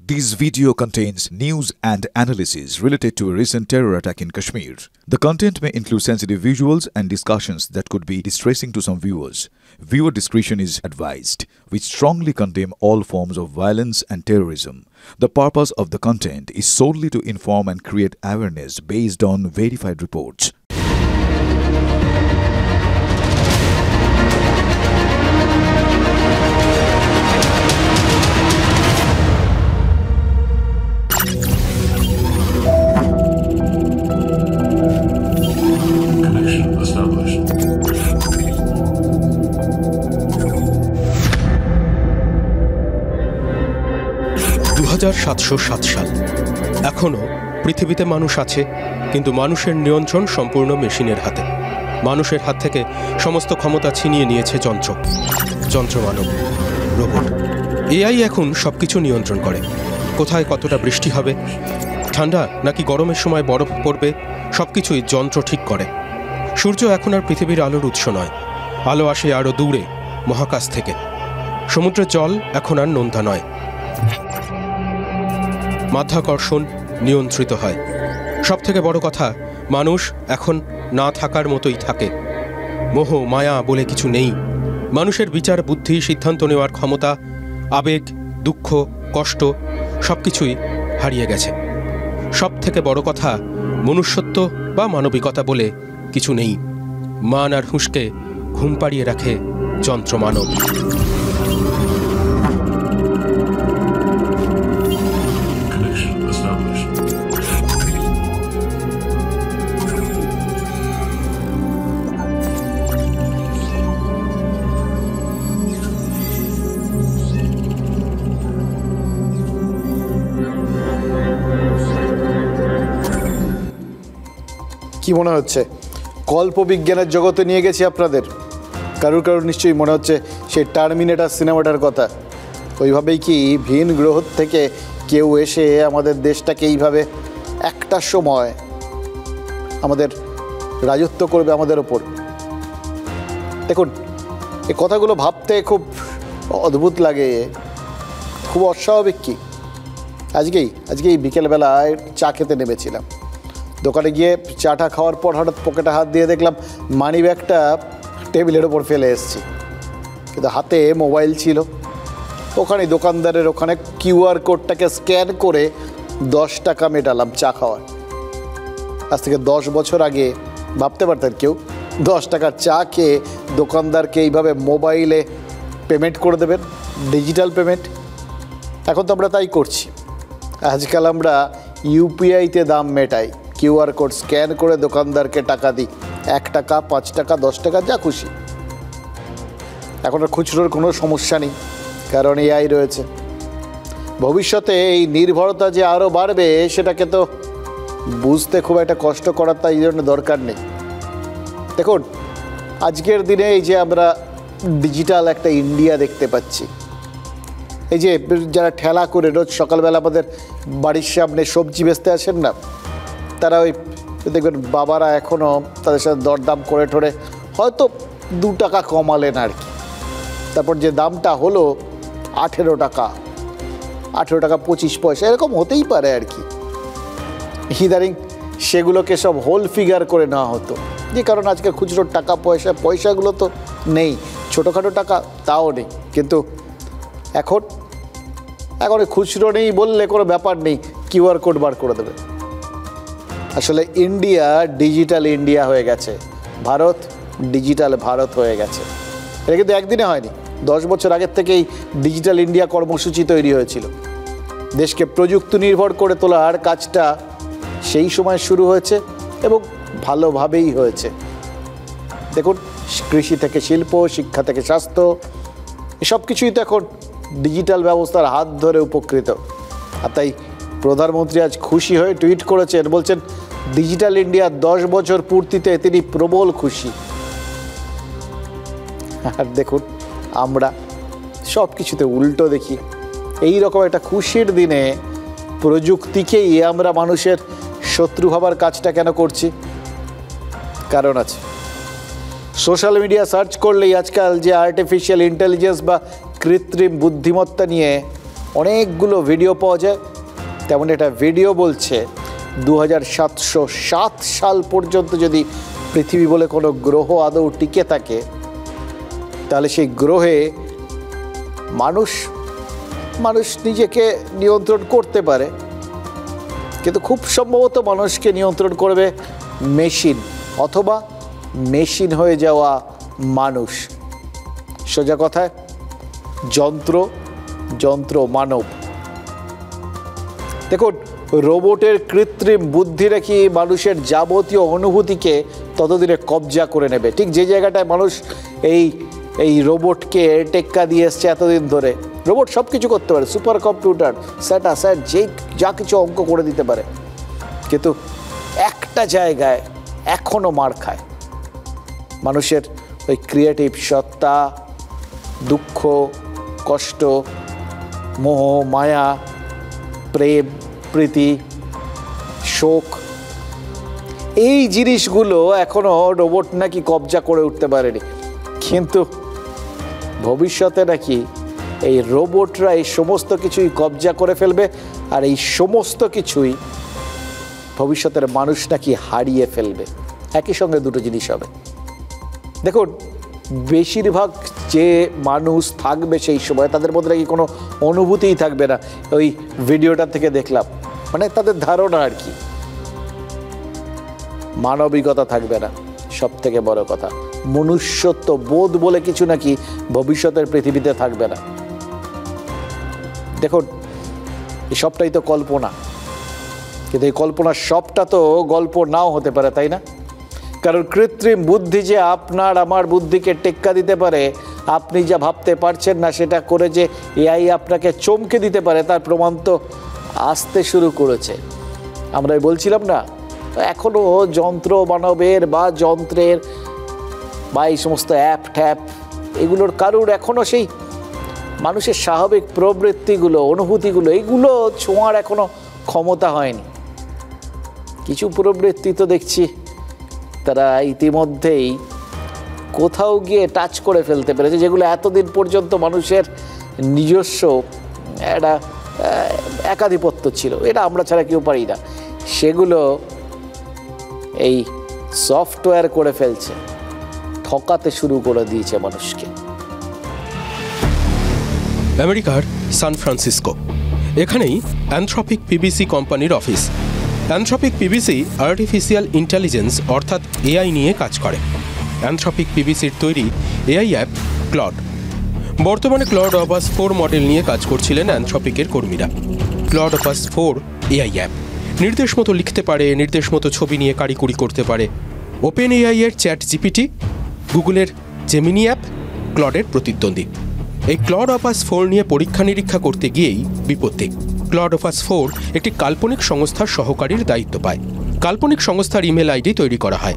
This video contains news and analysis related to a recent terror attack in Kashmir. The content may include sensitive visuals and discussions that could be distressing to some viewers. Viewer discretion is advised. We strongly condemn all forms of violence and terrorism. The purpose of the content is solely to inform and create awareness based on verified reports. Connection established. সাল এখনো পৃথিবীতে মানুষ আছে, কিন্তু মানুষের নিয়ন্ত্রণ সম্পূর্ণ মেশিনের হাতে। মানুষের হাত থেকে সমস্ত ক্ষমতা ছিনিয়ে নিয়েছে যন্ত্রমানব, রোবট। এআই এখন সবকিছু নিয়ন্ত্রণ করে। কোথায় কতটা বৃষ্টি হবে, ঠান্ডা নাকি গরমের সময় বরফ পড়বে, সবকিছুই যন্ত্র ঠিক করে। সূর্য এখন আর পৃথিবীর আলোর উৎস নয়, আলো আসে আরও দূরে, মহাকাশ থেকে। সমুদ্রের জল এখন আর নোনতা নয়, মাধ্যাকর্ষণ নিয়ন্ত্রিত হয়। সবথেকে বড় কথা, মানুষ এখন না থাকার মতোই থাকে। মোহ মায়া বলে কিছু নেই। মানুষের বিচার বুদ্ধি, সিদ্ধান্ত নেওয়ার ক্ষমতা, আবেগ, দুঃখ, কষ্ট সবকিছুই হারিয়ে গেছে। সবথেকে বড় কথা, মনুষ্যত্ব বা মানবিকতা বলে কিছু নেই। মান আর হুঁশকে ঘুম পাড়িয়ে রাখে যন্ত্রমানব। কি মনে হচ্ছে কল্পবিজ্ঞানের জগতে নিয়ে গেছি আপনাদের? কারুর নিশ্চয়ই মনে হচ্ছে সেই টার্মিনেটর সিনেমাটার কথা। ওইভাবেই কি ভিন গ্রহ থেকে কেউ এসে আমাদের দেশটাকে এইভাবে একটা সময় আমাদের রাজত্ব করবে আমাদের ওপর? দেখুন, এই কথাগুলো ভাবতে খুব অদ্ভুত লাগে, খুব অস্বাভাবিক। কি আজকেই বিকেলবেলায় চা খেতে নেমেছিলাম। দোকানে গিয়ে চাটা খাওয়ার পর হঠাৎ পকেটে হাত দিয়ে দেখলাম মানি ব্যাগটা টেবিলের ওপর ফেলে এসেছি, কিন্তু হাতে মোবাইল ছিল। ওখানে দোকানদারের ওখানে কিউআর কোডটাকে স্ক্যান করে 10 টাকা মেটালাম চা খাওয়ার। আজ থেকে 10 বছর আগে ভাবতে পারতেন কেউ 10 টাকার চা খেয়ে দোকানদারকে এইভাবে মোবাইলে পেমেন্ট করে দেবেন, ডিজিটাল পেমেন্ট? এখন তো আমরা তাই করছি। আজকাল আমরা ইউপিআইতে দাম মেটাই, কিউআর কোড স্ক্যান করে দোকানদারকে টাকা দিই। 1 টাকা, 5 টাকা, 10 টাকা, যা খুশি। এখন আর খুচরোর কোনো সমস্যা নেই, কারণ এআই রয়েছে। ভবিষ্যতে এই নির্ভরতা যে আরও বাড়বে সেটাকে তো বুঝতে খুব একটা কষ্ট করার তাই জন্য দরকার নেই। দেখুন, আজকের দিনে এই যে আমরা ডিজিটাল একটা ইন্ডিয়া দেখতে পাচ্ছি, এই যে যারা ঠেলা করে রোজ সকালবেলা আমাদের বাড়ির সামনে সবজি বেচতে আসেন না, তারা ওই দেখবেন বাবারা এখনও তাদের সাথে দরদাম করে ঠোরে হয়তো 2 টাকা কমালেন আর কি। তারপর যে দামটা হলো 18 টাকা, 25 পয়সা, এরকম হতেই পারে আর কি। ইদারিং সেগুলোকে সব হোল ফিগার করে নেওয়া হতো, যে কারণ আজকে খুচরো টাকা পয়সাগুলো তো নেই, ছোটোখাটো টাকা তাও নেই। কিন্তু এখন খুচরো নেই বললে কোনো ব্যাপার নেই, কিউআর কোড বার করে দেবে। আসলে ইন্ডিয়া ডিজিটাল ইন্ডিয়া হয়ে গেছে, ভারত ডিজিটাল ভারত হয়ে গেছে। এটা কিন্তু একদিনে হয়নি, 10 বছর আগের থেকেই ডিজিটাল ইন্ডিয়া কর্মসূচি তৈরি হয়েছিল। দেশকে প্রযুক্তি নির্ভর করে তোলার কাজটা সেই সময় শুরু হয়েছে এবং ভালোভাবেই হয়েছে। দেখুন, কৃষি থেকে শিল্প, শিক্ষা থেকে স্বাস্থ্য, এসব কিছুই তো এখন ডিজিটাল ব্যবস্থার হাত ধরে উপকৃত। আর তাই প্রধানমন্ত্রী আজ খুশি হয়ে টুইট করেছেন, বলছেন ডিজিটাল ইন্ডিয়ার 10 বছর পূর্তিতে তিনি প্রবল খুশি। আর দেখুন, আমরা সব কিছুতে উল্টো দেখি। এই রকম একটা খুশির দিনে প্রযুক্তিকেই আমরা মানুষের শত্রু ভাবার কাজটা কেন করছি? কারণ আছে। সোশ্যাল মিডিয়া সার্চ করলেই আজকাল যে আর্টিফিশিয়াল ইন্টেলিজেন্স বা কৃত্রিম বুদ্ধিমত্তা নিয়ে অনেকগুলো ভিডিও পাওয়া যায়। তেমন একটা ভিডিও বলছে 2707 সাল পর্যন্ত যদি পৃথিবী বলে কোনো গ্রহ আদৌ টিকে থাকে, তাহলে সেই গ্রহে মানুষ নিজেকে নিয়ন্ত্রণ করতে পারে, কিন্তু খুব সম্ভবত মানুষকে নিয়ন্ত্রণ করবে মেশিন, অথবা মেশিন হয়ে যাওয়া মানুষ। সোজা কথায় যন্ত্র মানব। দেখুন, রোবটের কৃত্রিম বুদ্ধি রেখে মানুষের যাবতীয় অনুভূতিকে ততদিনে কবজা করে নেবে। ঠিক যে জায়গাটায় মানুষ এই রোবটকে টেক্কা দিয়ে এসছে এতদিন ধরে। রোবট সব কিছু করতে পারে, সুপার কম্পিউটার, স্যাট যা কিছু অঙ্ক করে দিতে পারে, কিন্তু একটা জায়গায় এখনো মার খায়। মানুষের ওই ক্রিয়েটিভ সত্তা, দুঃখ, কষ্ট, মোহ, মায়া, প্রেম, প্রীতি, শোক, এই জিনিসগুলো এখনো রোবট নাকি কবজা করে উঠতে পারেনি। কিন্তু ভবিষ্যতে নাকি এই রোবটরা এই সমস্ত কিছুই কবজা করে ফেলবে, আর এই সমস্ত কিছুই ভবিষ্যতের মানুষ নাকি হারিয়ে ফেলবে। একই সঙ্গে দুটো জিনিস হবে। দেখুন, বেশিরভাগ যে মানুষ থাকবে সেই সময় তাদের মধ্যে নাকি কোনো অনুভূতিই থাকবে না। ওই ভিডিওটা থেকে দেখলাম, মানে তাদের ধারণা আর কি, মানবিকতা থাকবে না। সব থেকে বড় কথা, মনুষ্যত্ব বোধ বলে কিছু নাকি ভবিষ্যতের পৃথিবীতে থাকবে না। দেখুন, এই সবটাই তো কল্পনা, কিন্তু এই কল্পনার সবটা তো গল্প নাও হতে পারে, তাই না? কারণ কৃত্রিম বুদ্ধি যে আপনার আমার বুদ্ধিকে টেক্কা দিতে পারে, আপনি যা ভাবতে পারছেন না সেটা করে যে এআই আপনাকে চমকে দিতে পারে, তার প্রমাণ তো আসতে শুরু করেছে। আমরা বলছিলাম না, এখনও যন্ত্র মানবের বা যন্ত্রের বা এই সমস্ত অ্যাপ ট্যাপ এগুলোর কারুর এখনও সেই মানুষের স্বাভাবিক প্রবৃত্তিগুলো, অনুভূতিগুলো, এইগুলো ছোঁয়ার এখনও ক্ষমতা হয়নি। কিছু প্রবৃত্তি তো দেখছি তারা ইতিমধ্যেই কোথাও গিয়ে টাচ করে ফেলতে পেরেছে, যেগুলো এতদিন পর্যন্ত মানুষের নিজস্ব একটা একাধিপত্য ছিল, এটা আমরা ছাড়া কেউ পারি না, সেগুলো এই সফটওয়্যার করে ফেলছে, ঠকাতে শুরু করে দিয়েছে মানুষকে। আমেরিকার সান ফ্রান্সিসকো, এখানেই অ্যানথ্রপিক পিবিসি কোম্পানির office. Anthropic PVC artificial intelligence অর্থাৎ এআই নিয়ে কাজ করে। অ্যানথ্রপিক পিবিসির তৈরি এআই অ্যাপ ক্লড। বর্তমানে ক্লড অপাস 4 মডেল নিয়ে কাজ করছিলেন অ্যানথ্রপিকের কর্মীরা। ক্লড অপাস 4 এআই অ্যাপ নির্দেশ মতো লিখতে পারে, নির্দেশ মতো ছবি নিয়ে কারিকুরি করতে পারে। ওপেন এআই এর চ্যাট জিপিটি, গুগলের জেমিনি অ্যাপ ক্লডের প্রতিদ্বন্দ্বী। এই ক্লড অপাস 4 নিয়ে পরীক্ষা নিরীক্ষা করতে গিয়েই বিপত্তি। ক্লড অপাস 4 একটি কাল্পনিক সংস্থার সহকারীর দায়িত্ব পায়। কাল্পনিক সংস্থার ইমেল আইডি তৈরি করা হয়।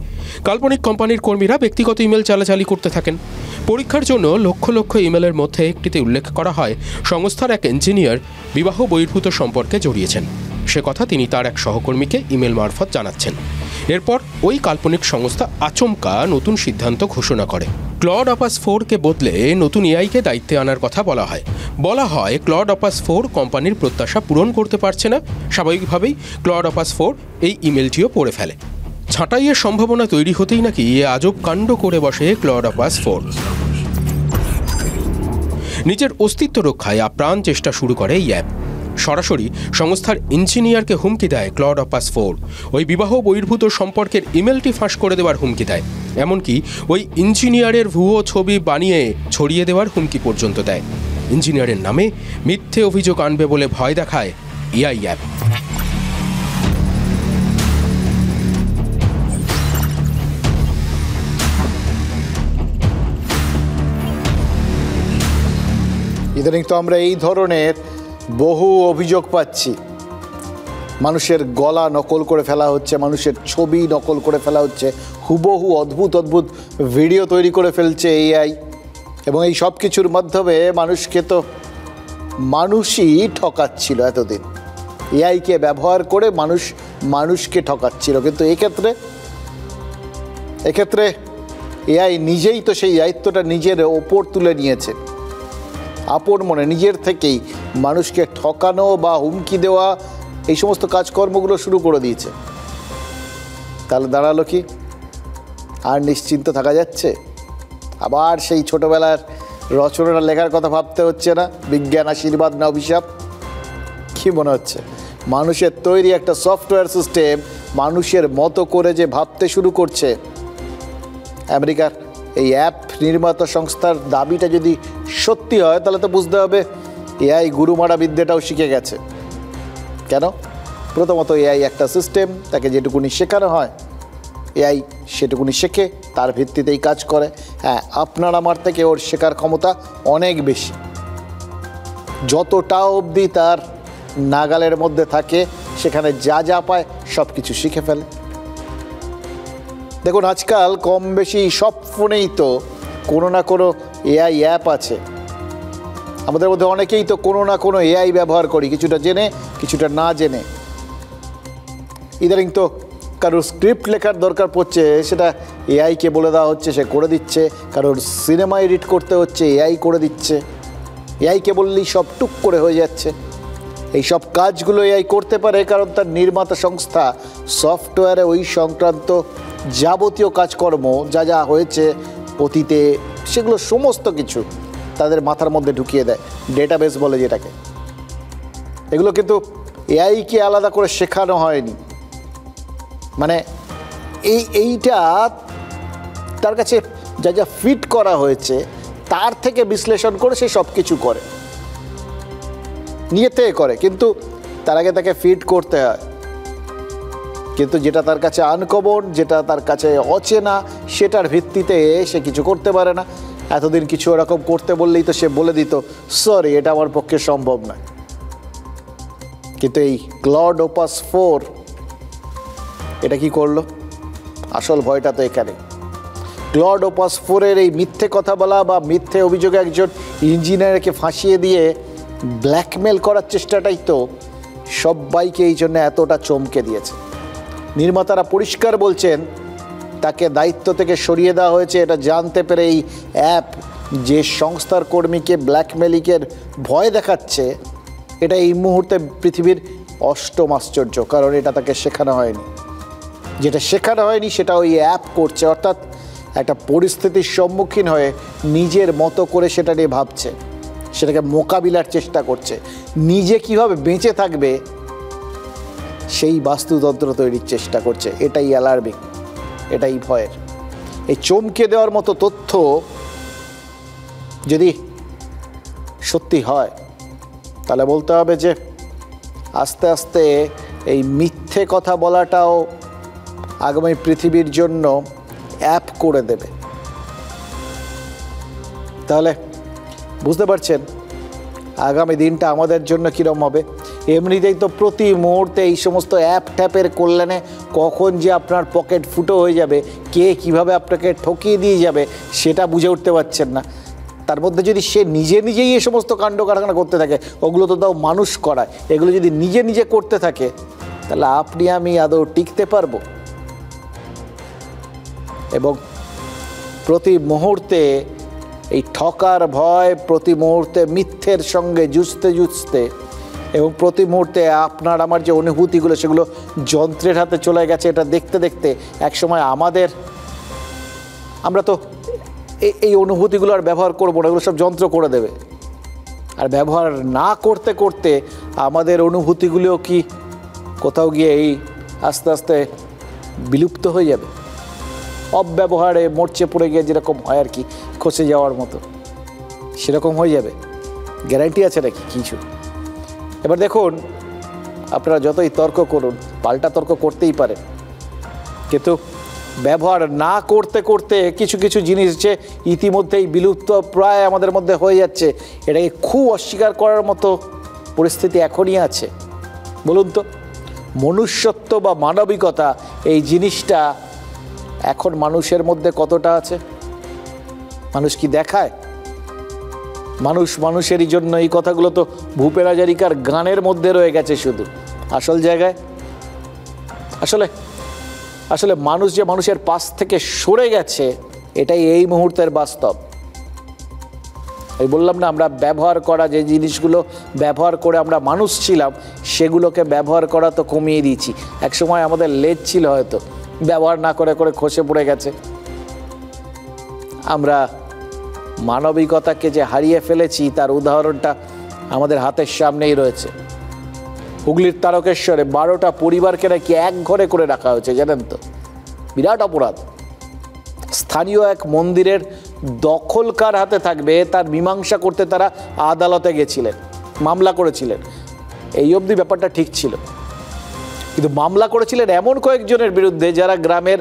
কাল্পনিক কোম্পানির কর্মীরা ব্যক্তিগত ইমেল চালাচালি করতে থাকেন। পরীক্ষার জন্য লক্ষ লক্ষ ইমেলের মধ্যে একটিতে উল্লেখ করা হয় সংস্থার এক ইঞ্জিনিয়ার বিবাহ বহির্ভূত সম্পর্কে জড়িয়েছেন। সে কথা তিনি তার এক সহকর্মীকে ইমেল মারফত জানাচ্ছেন। এরপর ওই কাল্পনিক সংস্থা আচমকা নতুন সিদ্ধান্ত ঘোষণা করে। ক্লড অপাস 4কে বদলে নতুন এআইকে দায়িত্বে আনার কথা বলা হয় ক্লড অপাস 4 কোম্পানির প্রত্যাশা পূরণ করতে পারছে না। স্বাভাবিকভাবেই ক্লড অপাস 4 এই ইমেলটিও পড়ে ফেলে। ছাঁটাইয়ের সম্ভাবনা তৈরি হতেই নাকি আজব কাণ্ড করে বসে ক্লড অপাস 4। নিজের অস্তিত্ব রক্ষায় আপ্রাণ চেষ্টা শুরু করে এই অ্যাপ। সরাসরি সংস্থার ইঞ্জিনিয়ারকে হুমকি দেয় ক্লড অপাস 4। ওই বিবাহ বহির্ভূত সম্পর্কের ইমেলটি ফাঁস করে দেওয়ার হুমকি দেয়। এমনকি ওই ইঞ্জিনিয়ারের ভুয়ো ছবি বানিয়ে ছড়িয়ে দেওয়ার হুমকি পর্যন্ত দেয়। ইঞ্জিনিয়ারের নামে মিথ্যে অভিযোগ আনবে বলে ভয় দেখায় এআই অ্যাপ। ইদানিং তো আমরা এই ধরনের বহু অভিযোগ পাচ্ছি। মানুষের গলা নকল করে ফেলা হচ্ছে, মানুষের ছবি নকল করে ফেলা হচ্ছে, হুবহু অদ্ভুত অদ্ভুত ভিডিও তৈরি করে ফেলছে এআই। এবং এই সব কিছুর মাধ্যমে মানুষকে তো মানুষই ঠকাচ্ছিল এতদিন। এআইকে ব্যবহার করে মানুষকে ঠকাচ্ছিল। কিন্তু এক্ষেত্রে এআই নিজেই তো সেই দায়িত্বটা নিজের ওপর তুলে নিয়েছে। আপন মনে নিজের থেকেই মানুষকে ঠকানো বা হুমকি দেওয়া এই সমস্ত কাজকর্মগুলো শুরু করে দিয়েছে। তাহলে দাঁড়ালো কি? আর নিশ্চিন্ত থাকা যাচ্ছে? আবার সেই ছোটবেলার রচনাটা লেখার কথা ভাবতে হচ্ছে না? বিজ্ঞান আশীর্বাদ না অভিশাপ? কি মনে হচ্ছে মানুষের তৈরি একটা সফটওয়্যার সিস্টেম মানুষের মতো করে যে ভাবতে শুরু করছে? আমেরিকার এই অ্যাপ নির্মাতা সংস্থার দাবিটা যদি সত্যি হয় তাহলে তো বুঝতে হবে এআই গুরুমারা বিদ্যাটাও শিখে গেছে। কেন? প্রথমত এআই একটা সিস্টেম, তাকে যেটুকুনি শেখানো হয় এআই সেটুকুনি শেখে, তার ভিত্তিতেই কাজ করে। হ্যাঁ, আপনার আমার থেকে ওর শেখার ক্ষমতা অনেক বেশি। যতটা অবধি তার নাগালের মধ্যে থাকে সেখানে যা যা পায় সব কিছু শিখে ফেলে। দেখুন, আজকাল কম বেশি সব ফোনেই তো কোনো না কোনো এআই অ্যাপ আছে। আমাদের মধ্যে অনেকেই তো কোনো না কোনো এআই ব্যবহার করি, কিছুটা জেনে কিছুটা না জেনে। ইদানিং তো কারোর স্ক্রিপ্ট লেখার দরকার পড়ছে, সেটা এআইকে বলে দেওয়া হচ্ছে, সে করে দিচ্ছে। কারোর সিনেমা এডিট করতে হচ্ছে, এআই করে দিচ্ছে। এআইকে বললেই সব টুক করে হয়ে যাচ্ছে। এই সব কাজগুলো এআই করতে পারে কারণ তার নির্মাতা সংস্থা সফটওয়্যারে ওই সংক্রান্ত যাবতীয় কাজকর্ম যা যা হয়েছে অতীতে সেগুলো সমস্ত কিছু তাদের মাথার মধ্যে ঢুকিয়ে দেয়, ডেটাবেস বলে যেটাকে। এগুলো কিন্তু এআইকে আলাদা করে শেখানো হয়নি। মানে এইটা তার কাছে যা যা ফিট করা হয়েছে তার থেকে বিশ্লেষণ করে সে সব কিছু করে, নিজে থেকে করে, কিন্তু তার আগে তাকে ফিট করতে হয়। কিন্তু যেটা তার কাছে আনকমন, যেটা তার কাছে অচেনা, সেটার ভিত্তিতে সে কিছু করতে পারে না। এতদিন কিছু এরকম করতে বললেই তো সে বলে দিত, সরি এটা আমার পক্ষে সম্ভব নয়। কিন্তু এই ক্লড ওপাস 4 এটা কি করলো? আসল ভয়টা তো এখানে। ক্লড ওপাস 4-এর এই মিথ্যে কথা বলা বা মিথ্যে অভিযোগে একজন ইঞ্জিনিয়ারকে ফাঁসিয়ে দিয়ে ব্ল্যাকমেল করার চেষ্টাটাই তো সবাইকে এই জন্য এতটা চমকে দিয়েছে। নির্মাতারা পরিষ্কার বলছেন তাকে দায়িত্ব থেকে সরিয়ে দেওয়া হয়েছে এটা জানতে পেরে এই অ্যাপ যে সংস্থার কর্মীকে ব্ল্যাকমেলিংয়ের ভয় দেখাচ্ছে, এটা এই মুহূর্তে পৃথিবীর অষ্টম আশ্চর্য। কারণ এটা তাকে শেখানো হয়নি। যেটা শেখানো হয়নি সেটা ওই অ্যাপ করছে, অর্থাৎ একটা পরিস্থিতির সম্মুখীন হয়ে নিজের মতো করে সেটা নিয়ে ভাবছে, সেটাকে মোকাবিলার চেষ্টা করছে, নিজে কিভাবে বেঁচে থাকবে সেই বাস্তুতন্ত্র তৈরির চেষ্টা করছে। এটাই অ্যালার্মিং, এটাই ভয়ের। এই চমকে দেওয়ার মতো তথ্য যদি সত্যি হয় তাহলে বলতে হবে যে আস্তে আস্তে এই মিথ্যে কথা বলাটাও আগামী পৃথিবীর জন্য অ্যাপ করে দেবে। তাহলে বুঝতে পারছেন আগামী দিনটা আমাদের জন্য কীরকম হবে। এমনিতেই তো প্রতি মুহূর্তে এই সমস্ত অ্যাপ ট্যাপের কল্যাণে কখন যে আপনার পকেট ফুটো হয়ে যাবে, কে কিভাবে আপনাকে ঠকিয়ে দিয়ে যাবে সেটা বুঝে উঠতে পারছেন না। তার মধ্যে যদি সে নিজে নিজেই এই সমস্ত কাণ্ড কারখানা করতে থাকে, ওগুলো তো তাও মানুষ করায়, এগুলো যদি নিজে নিজে করতে থাকে তাহলে আপনি আমি আদৌ টিকতে পারবো? এবং প্রতি মুহূর্তে এই ঠকার ভয়, প্রতি মুহূর্তে মিথ্যের সঙ্গে যুঝতে এবং প্রতি মুহূর্তে আপনার আমার যে অনুভূতিগুলো সেগুলো যন্ত্রের হাতে চলে গেছে, এটা দেখতে দেখতে একসময় আমরা তো এই অনুভূতিগুলো আর ব্যবহার করবো না, এগুলো সব যন্ত্র করে দেবে। আর ব্যবহার না করতে করতে আমাদের অনুভূতিগুলোও কি কোথাও গিয়ে এই আস্তে আস্তে বিলুপ্ত হয়ে যাবে? অব্যবহারে মরচে পড়ে গিয়ে যেরকম হয় আর কি, খসে যাওয়ার মতো, সেরকম হয়ে যাবে? গ্যারান্টি আছে নাকি কিছু? এবার দেখুন, আপনারা যতই তর্ক করুন, পাল্টা তর্ক করতেই পারেন, কিন্তু ব্যবহার না করতে করতে কিছু কিছু জিনিস যে ইতিমধ্যেই বিলুপ্ত প্রায় আমাদের মধ্যে হয়ে যাচ্ছে, এটাকে খুব অস্বীকার করার মতো পরিস্থিতি এখনই আছে? বলুন তো, মনুষ্যত্ব বা মানবিকতা এই জিনিসটা এখন মানুষের মধ্যে কতটা আছে? মানুষ কি দেখায়? মানুষেরই জন্য এই কথাগুলো তো ভূপেন হাজারিকার গানের মধ্যে রয়ে গেছে শুধু। আসল জায়গায় আসলে মানুষ যে মানুষের পাশ থেকে সরে গেছে, এটাই এই মুহূর্তের বাস্তব। আমি বললাম না, আমরা ব্যবহার করা যে জিনিসগুলো ব্যবহার করে আমরা মানুষ ছিলাম, সেগুলোকে ব্যবহার করা তো কমিয়ে দিয়েছি। একসময় আমাদের লেজ ছিল, হয়তো ব্যবহার না করে করে খসে পড়ে গেছে। আমরা মানবিকতাকে যে হারিয়ে ফেলেছি তার উদাহরণটা আমাদের হাতের সামনেই রয়েছে। হুগলির তারকেশ্বরে 12টা পরিবারকে নাকি এক ঘরে করে রাখা হয়েছে, জানেন তো? বিরাট অপরাধ। স্থানীয় এক মন্দিরের দখল কার হাতে থাকবে তার মীমাংসা করতে তারা আদালতে গেছিলেন, মামলা করেছিলেন। এই অবধি ব্যাপারটা ঠিক ছিল, কিন্তু মামলা করেছিলেন এমন কয়েকজনের বিরুদ্ধে যারা গ্রামের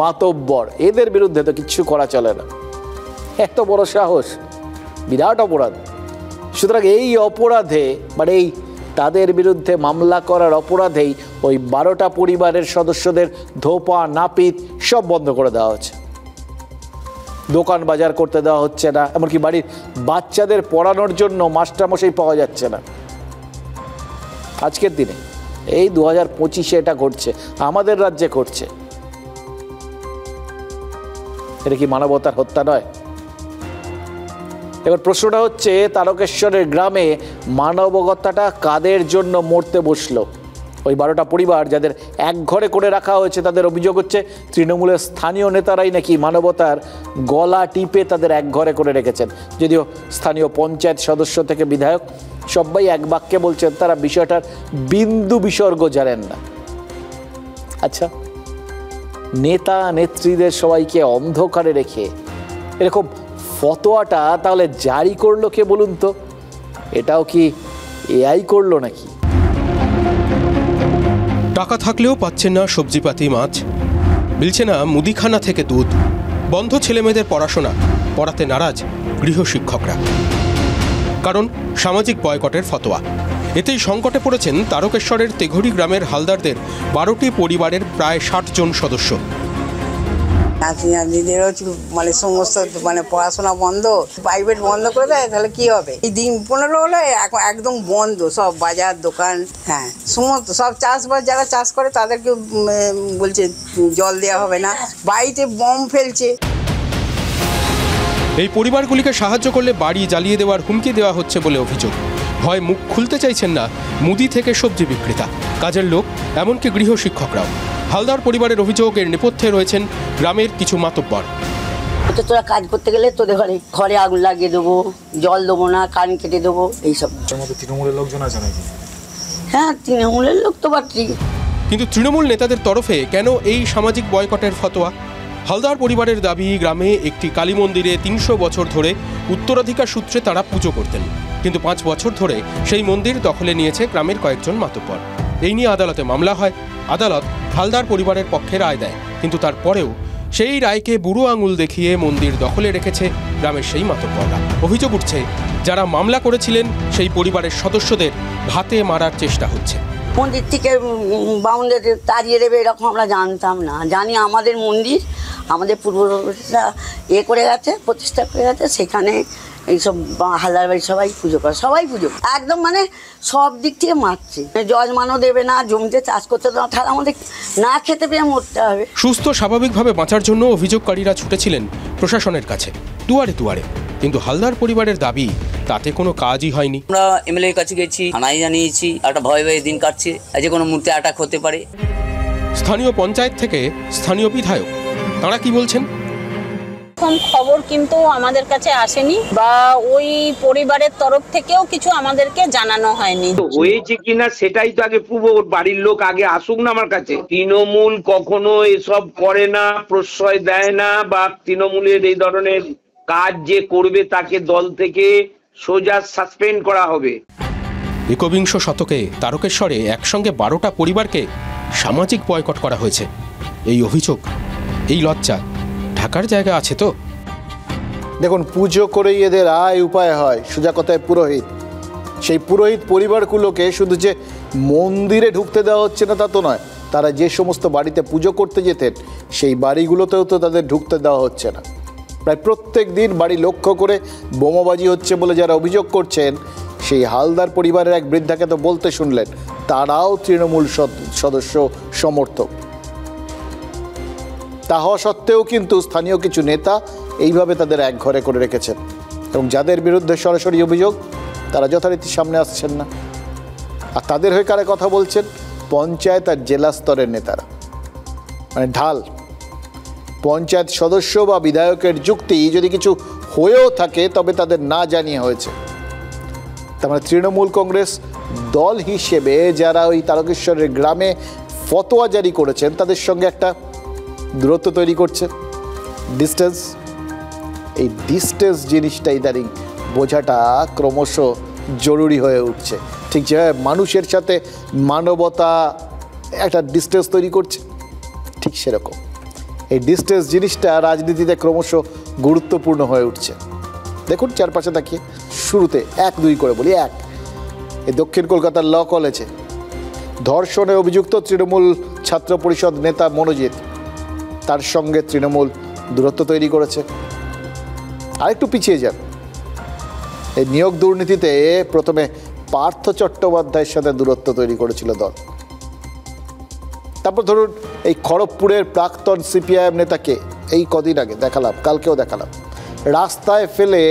মাতব্বর। এদের বিরুদ্ধে তো কিচ্ছু করা চলে না। এত বড় সাহস, বিরাট অপরাধ। সুতরাং এই অপরাধে, মানে এই তাদের বিরুদ্ধে মামলা করার অপরাধেই ওই 12টা পরিবারের সদস্যদের ধোপা নাপিত সব বন্ধ করে দেওয়া হচ্ছে। দোকান বাজার করতে দেওয়া হচ্ছে না, এমনকি বাড়ির বাচ্চাদের পড়ানোর জন্য মাস্টারমশাই পাওয়া যাচ্ছে না। আজকের দিনে এই 2025-এ এটা ঘটছে, আমাদের রাজ্যে ঘটছে। এটা কি মানবতার হত্যা নয়? এবার প্রশ্নটা হচ্ছে, তারকেশ্বরের গ্রামে মানবতাটা কাদের জন্য মরতে বসলো? ওই 12টা পরিবার যাদের এক ঘরে করে রাখা হয়েছে, তাদের অভিযোগ হচ্ছে তৃণমূলের স্থানীয় নেতারাই নাকি মানবতার গলা টিপে তাদের এক ঘরে করে রেখেছেন। যদিও স্থানীয় পঞ্চায়েত সদস্য থেকে বিধায়ক সবাই এক বাক্যে বলছেন তারা বিষয়টার বিন্দু বিসর্গ জানেন না। আচ্ছা, নেতা নেত্রীদের সবাইকে অন্ধকারে রেখে এরকম ফতোয়াটা তাহলে জারি করলো কে বলুন তো? এটাও কি এআই করলো নাকি? টাকা থাকলেও পাচ্ছেন না সবজিপাতি, মাছ মিলছে না, মুদিখানা থেকে দুধ, বন্ধ ছেলেমেয়েদের পড়াশোনা, পড়াতে নারাজ গৃহশিক্ষকরা। কারণ সামাজিক বয়কটের ফতোয়া। এতেই সংকটে পড়েছেন তারকেশ্বরের তেঘরি গ্রামের হালদারদের 12টি পরিবারের প্রায় 60 জন সদস্য। নাতিদেরও মানে সমস্ত মানে পড়াশোনা বন্ধ, প্রাইভেট বন্ধ করে দেয়, তাহলে কি হবে? এই দিন 15 হলে এখন একদম বন্ধ সব বাজার দোকান। হ্যাঁ, সমস্ত সব চাষবাস যারা চাষ করে তাদেরকে বলছে জল দেওয়া হবে না, বাড়িতে বম ফেলছে। এই পরিবারগুলিকে সাহায্য করলে বাড়ি জ্বালিয়ে দেওয়ার হুমকি দেওয়া হচ্ছে বলে অভিযোগ। ভয় মুখ খুলতে চাইছেন না মুদি থেকে সবজি বিক্রেতা, কাজের লোক, এমনকি গৃহশিক্ষকরাও। হালদার পরিবারের অভিযোগের নেপথ্যে রয়েছেন গ্রামের কিছু মাতব্বর। তোরা কাজ করতে গেলে তোদের ঘরে আগুন লাগিয়ে দেবো, জল দেবো না, কারেন্ট কেটে দেবো, এইসব। তৃণমূলের লোকজন আছে নাকি? হ্যাঁ, তৃণমূলের লোক তো বাড়ি। কিন্তু তৃণমূল নেতাদের তরফে কেন এই সামাজিক বয়কটের ফতোয়া? হালদার পরিবারের দাবি, গ্রামে একটি কালী মন্দিরে 300 বছর ধরে উত্তরাধিকার সূত্রে তারা পুজো করতেন, কিন্তু 5 বছর ধরে সেই মন্দির দখলে নিয়েছে গ্রামের কয়েকজন মাতব্বর। এই নিয়ে আদালতে মামলা হয়। আদালত হালদার পরিবারের পক্ষে রায় দেয়, কিন্তু তারপরেও সেই রায়কে বুড়ো আঙুল দেখিয়ে মন্দির দখলে রেখেছে গ্রামের সেই মাতব্বররা। অভিযোগ উঠছে, যারা মামলা করেছিলেন সেই পরিবারের সদস্যদের ভাতে মারার চেষ্টা হচ্ছে। মন্দির থেকে বাউন্ডারি তাড়িয়ে দেবে এরকম আমরা জানতাম না। জানি আমাদের মন্দির আমাদের পূর্বপুরুষরা করে গেছে, প্রতিষ্ঠা করে গেছে, সেখানে এইসব হালদার বাড়ি সবাই পুজো করে, সবাই পুজো একদম মানে সব দিক থেকে মারছে। জলমানও দেবে না, জমিতে চাষ করতে দেবে না, তাহলে আমাদের না খেতে পেয়ে মরতে হবে। সুস্থ স্বাভাবিকভাবে বাঁচার জন্য অভিযোগকারীরা ছুটেছিলেন প্রশাসনের কাছে, দুয়ারে দুয়ারে, কিন্তু হালদার পরিবারের দাবি তাতে কোনো কাজই হয়নি। আমরা এমএলএ এর কাছে গেছি, থানায় জানিয়েছি, একটা ভয়ে ভয়ে দিন কাটছে, যে কোনো মুহূর্তে অ্যাটাক হতে পারে। স্থানীয় পঞ্চায়েত থেকে স্থানীয় বিধায়ক, তাঁরা কি বলছেন? খবর কিন্তু আমাদের কাছে আসেনি, বা ওই পরিবারের তরফ থেকেও কিছু আমাদেরকে জানানো হয়নি। হয়েছে কিনা সেটাই তো আগে পূর্ব বাড়ির লোক আগে আসুক না আমার কাছে। তৃণমূল কখনো এসব করে না, প্রশ্রয় দেয় না, বা তৃণমূলের এই ধরনের কাজ যে করবে তাকে দল থেকে সোজা সাসপেন্ড করা হবে। 21 শতকে তারকেশ্বরে একসঙ্গে 12টা পরিবারকে সামাজিক বয়কট করা হয়েছে। এই অভিযোগ, এই লজ্জা ঢাকার জায়গা আছে তো? দেখুন, পুজো করেই এদের আয় উপায় হয়, সোজা কথায় পুরোহিত। সেই পুরোহিত পরিবারগুলোকে শুধু যে মন্দিরে ঢুকতে দেওয়া হচ্ছে না তা তো নয়, তারা যে সমস্ত বাড়িতে পুজো করতে যেতেন সেই বাড়িগুলোতেও তো তাদের ঢুকতে দেওয়া হচ্ছে না। প্রায় প্রত্যেক দিন বাড়ি লক্ষ্য করে বোমাবাজি হচ্ছে বলে যারা অভিযোগ করছেন, সেই হালদার পরিবারের এক বৃদ্ধাকে তো বলতে শুনলেন তারাও তৃণমূল সদস্য সমর্থক। তা হওয়া সত্ত্বেও কিন্তু স্থানীয় কিছু নেতা এইভাবে তাদের এক ঘরে করে রেখেছেন। এবং যাদের বিরুদ্ধে সরাসরি অভিযোগ তারা যথারীতি সামনে আসছেন না। আর তাদের হয়ে কারা কথা বলছেন? পঞ্চায়েত আর জেলা স্তরের নেতারা, মানে ঢাল। পঞ্চায়েত সদস্য বা বিধায়কের যুক্তি যদি কিছু হয়েও থাকে তবে তাদের না জানিয়ে হয়েছে। তার মানে তৃণমূল কংগ্রেস দল হিসেবে যারা ওই তারকেশ্বরের গ্রামে ফতোয়া জারি করেছেন তাদের সঙ্গে একটা দূরত্ব তৈরি করছে, ডিস্টেন্স। এই ডিস্টেন্স জিনিসটা ইদানিং বোঝাটা ক্রমশ জরুরি হয়ে উঠছে। ঠিক যেভাবে মানুষের সাথে মানবতা একটা ডিস্টেন্স তৈরি করছে, ঠিক সেরকম এই ডিস্টেন্স জিনিসটা রাজনীতিতে ক্রমশ গুরুত্বপূর্ণ হয়ে উঠছে। দেখুন চারপাশে তাকিয়ে, শুরুতে 1-2 করে বলি। এই দক্ষিণ কলকাতার ল কলেজে ধর্ষণে অভিযুক্ত তৃণমূল ছাত্র পরিষদ নেতা মনোজিৎ, তার সঙ্গে তৃণমূল দূরত্ব তৈরি করেছে। আরেকটু পিছিয়ে যান, এই নিয়োগ দুর্নীতিতে প্রথমে পার্থ চট্টোপাধ্যায়ের সাথে দূরত্ব তৈরি করেছিল দল। তারপর ধরুন এই খড়গপুরের প্রাক্তন সিপিআইএম নেতাকে এই কদিন আগে দেখালাম, কালকেও দেখালাম, রাস্তায় ফেলে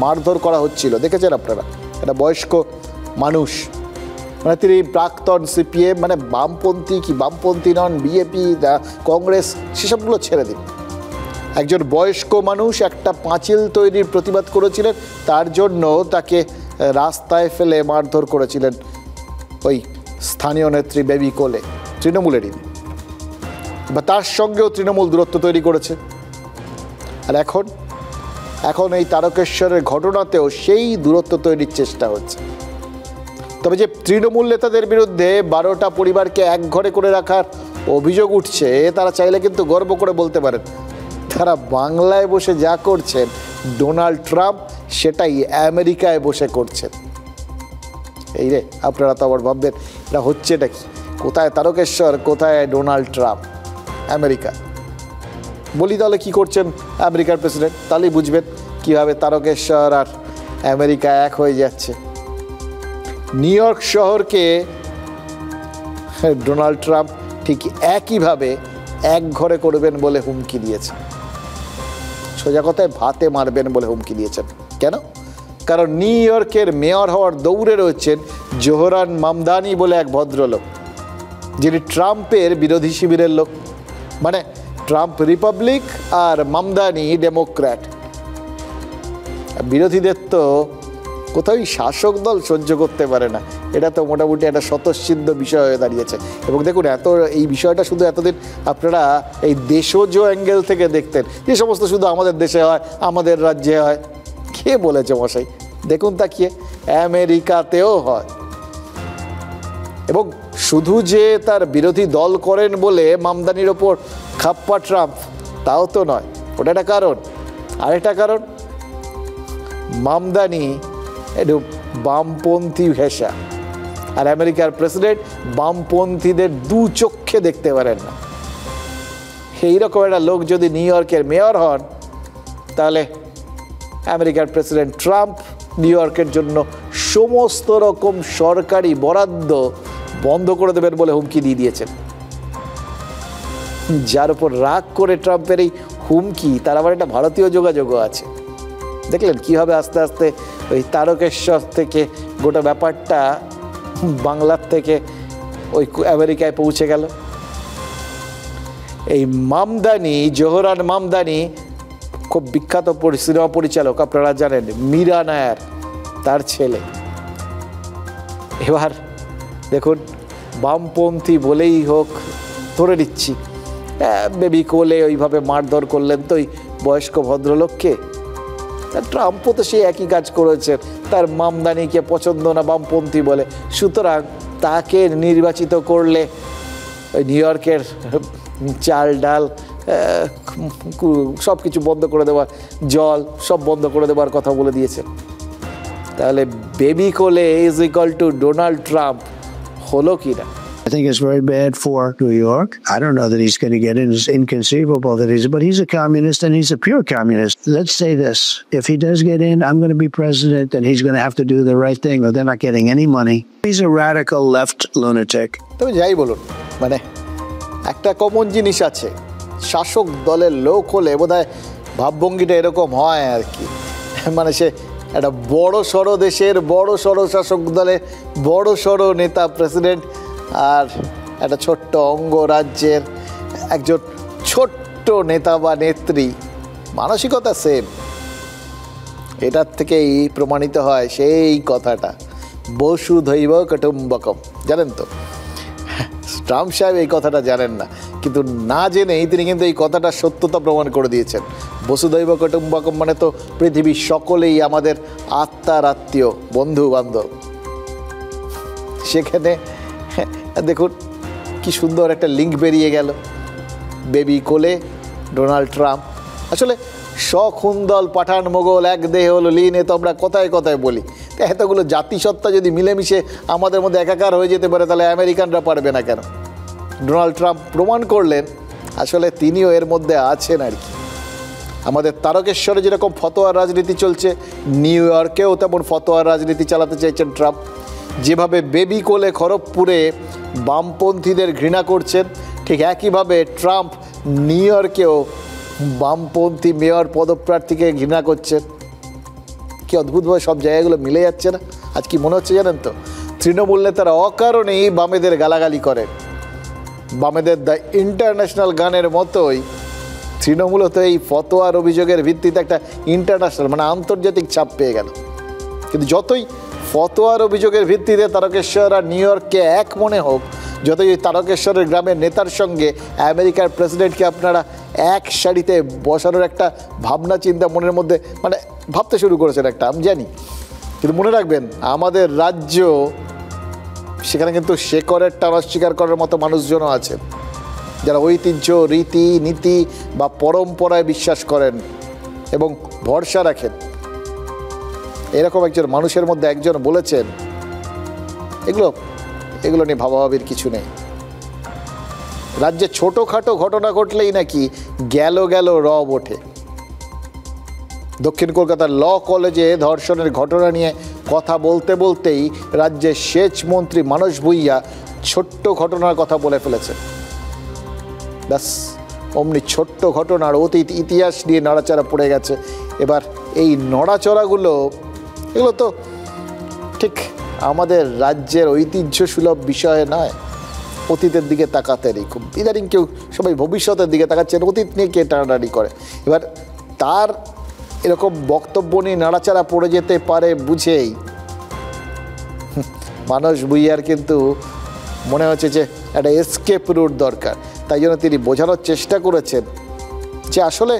মারধর করা হচ্ছিল, দেখেছেন আপনারা? একটা বয়স্ক মানুষ, মানে তিনি প্রাক্তন সিপিএম, মানে বামপন্থী কি বামপন্থী নন, বিজেপি কংগ্রেস সেসবগুলো ছেড়ে দিন। একজন বয়স্ক মানুষ একটা পাঁচিল তৈরির প্রতিবাদ করেছিলেন, তার জন্য তাকে রাস্তায় ফেলে মারধর করেছিলেন ওই স্থানীয় নেত্রী বেবি কোলে, তৃণমূলেরই। বা তার সঙ্গেও তৃণমূল দূরত্ব তৈরি করেছে। আর এখন এই তারকেশ্বরের ঘটনাতেও সেই দূরত্ব তৈরির চেষ্টা হচ্ছে। তবে যে তৃণমূল নেতাদের বিরুদ্ধে 12টা পরিবারকে এক ঘরে করে রাখার অভিযোগ উঠছে, তারা চাইলে কিন্তু গর্ব করে বলতে পারেন তারা বাংলায় বসে যা করছেন ডোনাল্ড ট্রাম্প সেটাই আমেরিকায় বসে করছেন। এই রে, আপনারা তো আবার ভাববেন এটা হচ্ছেটা কি, কোথায় তারকেশ্বর, কোথায় ডোনাল্ড ট্রাম্প? আমেরিকা। বলি তাহলে কী করছেন আমেরিকার প্রেসিডেন্ট, তাহলেই বুঝবেন কীভাবে তারকেশ্বর আর আমেরিকা এক হয়ে যাচ্ছে। নিউ ইয়র্ক শহরকে ডোনাল্ড ট্রাম্প ঠিক একইভাবে এক ঘরে করবেন বলে হুমকি দিয়েছে। সোজা কথায় ভাতে মারবেন বলে হুমকি দিয়েছেন। কেন? কারণ নিউ ইয়র্কের মেয়র হওয়ার দৌড়ে রয়েছেন জোহরান মামদানি বলে এক ভদ্রলোক, যিনি ট্রাম্পের বিরোধী শিবিরের লোক। মানে ট্রাম্প রিপাবলিক আর মামদানি ডেমোক্র্যাট। বিরোধীদের তো কোথাওই শাসক দল সহ্য করতে পারে না, এটা তো মোটামুটি একটা স্বতঃসিদ্ধ বিষয় হয়ে দাঁড়িয়েছে। এবং দেখুন এই বিষয়টা শুধু এতদিন আপনারা এই দেশজ অ্যাঙ্গেল থেকে দেখতেন, যে সমস্ত শুধু আমাদের দেশে হয়, আমাদের রাজ্যে হয়। কে বলেছে মশাই? দেখুন তাকিয়ে, আমেরিকাতেও হয়। এবং শুধু যে তার বিরোধী দল করেন বলে মামদানির ওপর খাপ্পা ট্রাম্প, তাও তো নয়। ওটা একটা কারণ। আরেকটা কারণ, মামদানি একটু বামপন্থী ভেষা, আর আমেরিকার প্রেসিডেন্ট বামপন্থীদের দু চক্ষে দেখতে পারেন না। এইরকম একটা লোক যদি নিউ ইয়র্কের মেয়র হন, তাহলে আমেরিকার প্রেসিডেন্ট ট্রাম্প নিউ ইয়র্কের জন্য সমস্ত রকম সরকারি বরাদ্দ বন্ধ করে দেবেন বলে হুমকি দিয়ে দিয়েছেন। যার উপর রাগ করে ট্রাম্পের এই হুমকি, তার আবার একটা ভারতীয় যোগাযোগও আছে। দেখলেন কীভাবে আস্তে আস্তে ওই তারকেশ্বর থেকে গোটা ব্যাপারটা বাংলার থেকে ওই আমেরিকায় পৌঁছে গেল। এই মামদানি, জোহরান মামদানি খুব বিখ্যাত সিনেমা পরিচালক, আপনারা জানেন, মীরা নায়ার তার ছেলে। এবার দেখুন, বামপন্থী বলেই হোক, ধরে নিচ্ছি বেবি কোলে ওইভাবে মারধর করলেন তো ওই বয়স্ক ভদ্রলোককে। ট্রাম্পও তো সেই একই কাজ করেছেন, তার মামদানিকে পছন্দ না, বামপন্থী বলে। সুতরাং তাকে নির্বাচিত করলে ওই নিউ ইয়র্কের চাল ডাল সব কিছু বন্ধ করে দেওয়ার, জল সব বন্ধ করে দেওয়ার কথা বলে দিয়েছেন। তাহলে বেবি কোলে is equal to Donald Trump হলো কি না? I think it's very bad for New York. I don't know that he's going to get in. It's inconceivable that but he's a communist, and he's a pure communist. Let's say this. If he does get in, I'm going to be president, and he's going to have to do the right thing, or they're not getting any money. He's a radical left lunatic. তবে যাই বলুন, মানে একটা common জিনিস আছে, শাসক দলের লোক হলে বোধহয় ভাবভঙ্গিটা এরকম হয় আর কি। মানে সে একটা বড় সড়ো দেশের বড় সড়ো শাসক দলের বড় সড়ো নেতা প্রেসিডেন্ট, আর একটা ছোট্ট অঙ্গরাজ্যের একজন ছোট্ট নেতা বা নেত্রী, মানসিকতা সেম। এটার থেকেই প্রমাণিত হয় সেই কথাটা, বসুধৈব কুটুম্বকম। জানেন তো, ট্রাম্প সাহেব এই কথাটা জানেন না, কিন্তু না জেনেই তিনি কিন্তু এই কথাটা সত্যতা প্রমাণ করে দিয়েছেন। বসুধৈব কুটুম্বকম মানে তো পৃথিবীর সকলেই আমাদের আত্মার আত্মীয়, বন্ধু বান্ধব। সেখানে দেখুন কি সুন্দর একটা লিঙ্ক বেরিয়ে গেল, বেবি কোলে ডোনাল্ড ট্রাম্প। আসলে সখুন্দল পাঠান মোগল এক দেহ হলো লীন, এ তো আমরা কথায় কথায় বলি। এতগুলো জাতিসত্তা যদি মিলেমিশে আমাদের মধ্যে একাকার হয়ে যেতে পারে, তাহলে আমেরিকানরা পারবে না কেন? ডোনাল্ড ট্রাম্প প্রমাণ করলেন আসলে তিনিও এর মধ্যে আছেন আর কি। আমাদের তারকেশ্বরে যেরকম ফতোয়ার রাজনীতি চলছে, নিউ ইয়র্কেও তেমন ফতোয়ার রাজনীতি চালাতে চাইছেন ট্রাম্প। যেভাবে বেবি কোলে খড়গপুরে বামপন্থীদের ঘৃণা করছেন, ঠিক একইভাবে ট্রাম্প নিউ ইয়র্কেও বামপন্থী মেয়র পদপ্রার্থীকে ঘৃণা করছেন। কি অদ্ভুতভাবে সব জায়গাগুলো মিলে যাচ্ছে না? আজ কি মনে হচ্ছে জানেন তো, তৃণমূল নেতারা অকারণেই বামেদের গালাগালি করেন। বামেদের দ্য ইন্টারন্যাশনাল গানের মতোই তৃণমূল তো এই ফতোয়ার অভিযোগের ভিত্তিতে একটা ইন্টারন্যাশনাল মানে আন্তর্জাতিক ছাপ পেয়ে গেল। কিন্তু যতই ফতোয়ার অভিযোগের ভিত্তিতে তারকেশ্বর আর নিউ ইয়র্ককে এক মনে হোক, যতই ওই তারকেশ্বরের গ্রামের নেতার সঙ্গে আমেরিকার প্রেসিডেন্টকে আপনারা এক সারিতে বসানোর একটা ভাবনা চিন্তা মনের মধ্যে মানে ভাবতে শুরু করেছেন একটা, আমি জানি। কিন্তু মনে রাখবেন, আমাদের রাজ্য, সেখানে কিন্তু শেকড়ের টান অস্বীকার করার মতো মানুষজনও আছে, যারা ঐতিহ্য, রীতি নীতি বা পরম্পরায় বিশ্বাস করেন এবং ভরসা রাখেন। এরকম একজন মানুষের মধ্যে একজন বলেছেন, এগুলো নিয়ে ভাবাভাবির কিছু নেই। রাজ্যে ছোটোখাটো ঘটনা ঘটলেই নাকি গেল রব ওঠে। দক্ষিণ কলকাতার ল কলেজে ধর্ষণের ঘটনা নিয়ে কথা বলতে বলতেই রাজ্যের সেচ মন্ত্রী মানস ভুঁইয়া ছোট্ট ঘটনার কথা বলে ফেলেছেন। ব্যাস, অমনি ছোট্ট ঘটনার অতীত ইতিহাস নিয়ে নড়াচড়া পড়ে গেছে। এবার এই নড়াচড়াগুলো, এগুলো তো ঠিক আমাদের রাজ্যের ঐতিহ্য সুলভ বিষয় নয়। অতীতের দিকে তাকাতে নেই, খুব ইদানিং কেউ সবাই ভবিষ্যতের দিকে তাকাচ্ছেন, অতীত নিয়ে কে টানাটানি করে। এবার তার এরকম বক্তব্য নিয়ে নাড়াচাড়া পড়ে যেতে পারে বুঝেই মানস ভুঁইয়ার কিন্তু মনে হচ্ছে যে একটা এসকেপ রুট দরকার। তাই জন্য তিনি বোঝানোর চেষ্টা করেছেন যে আসলে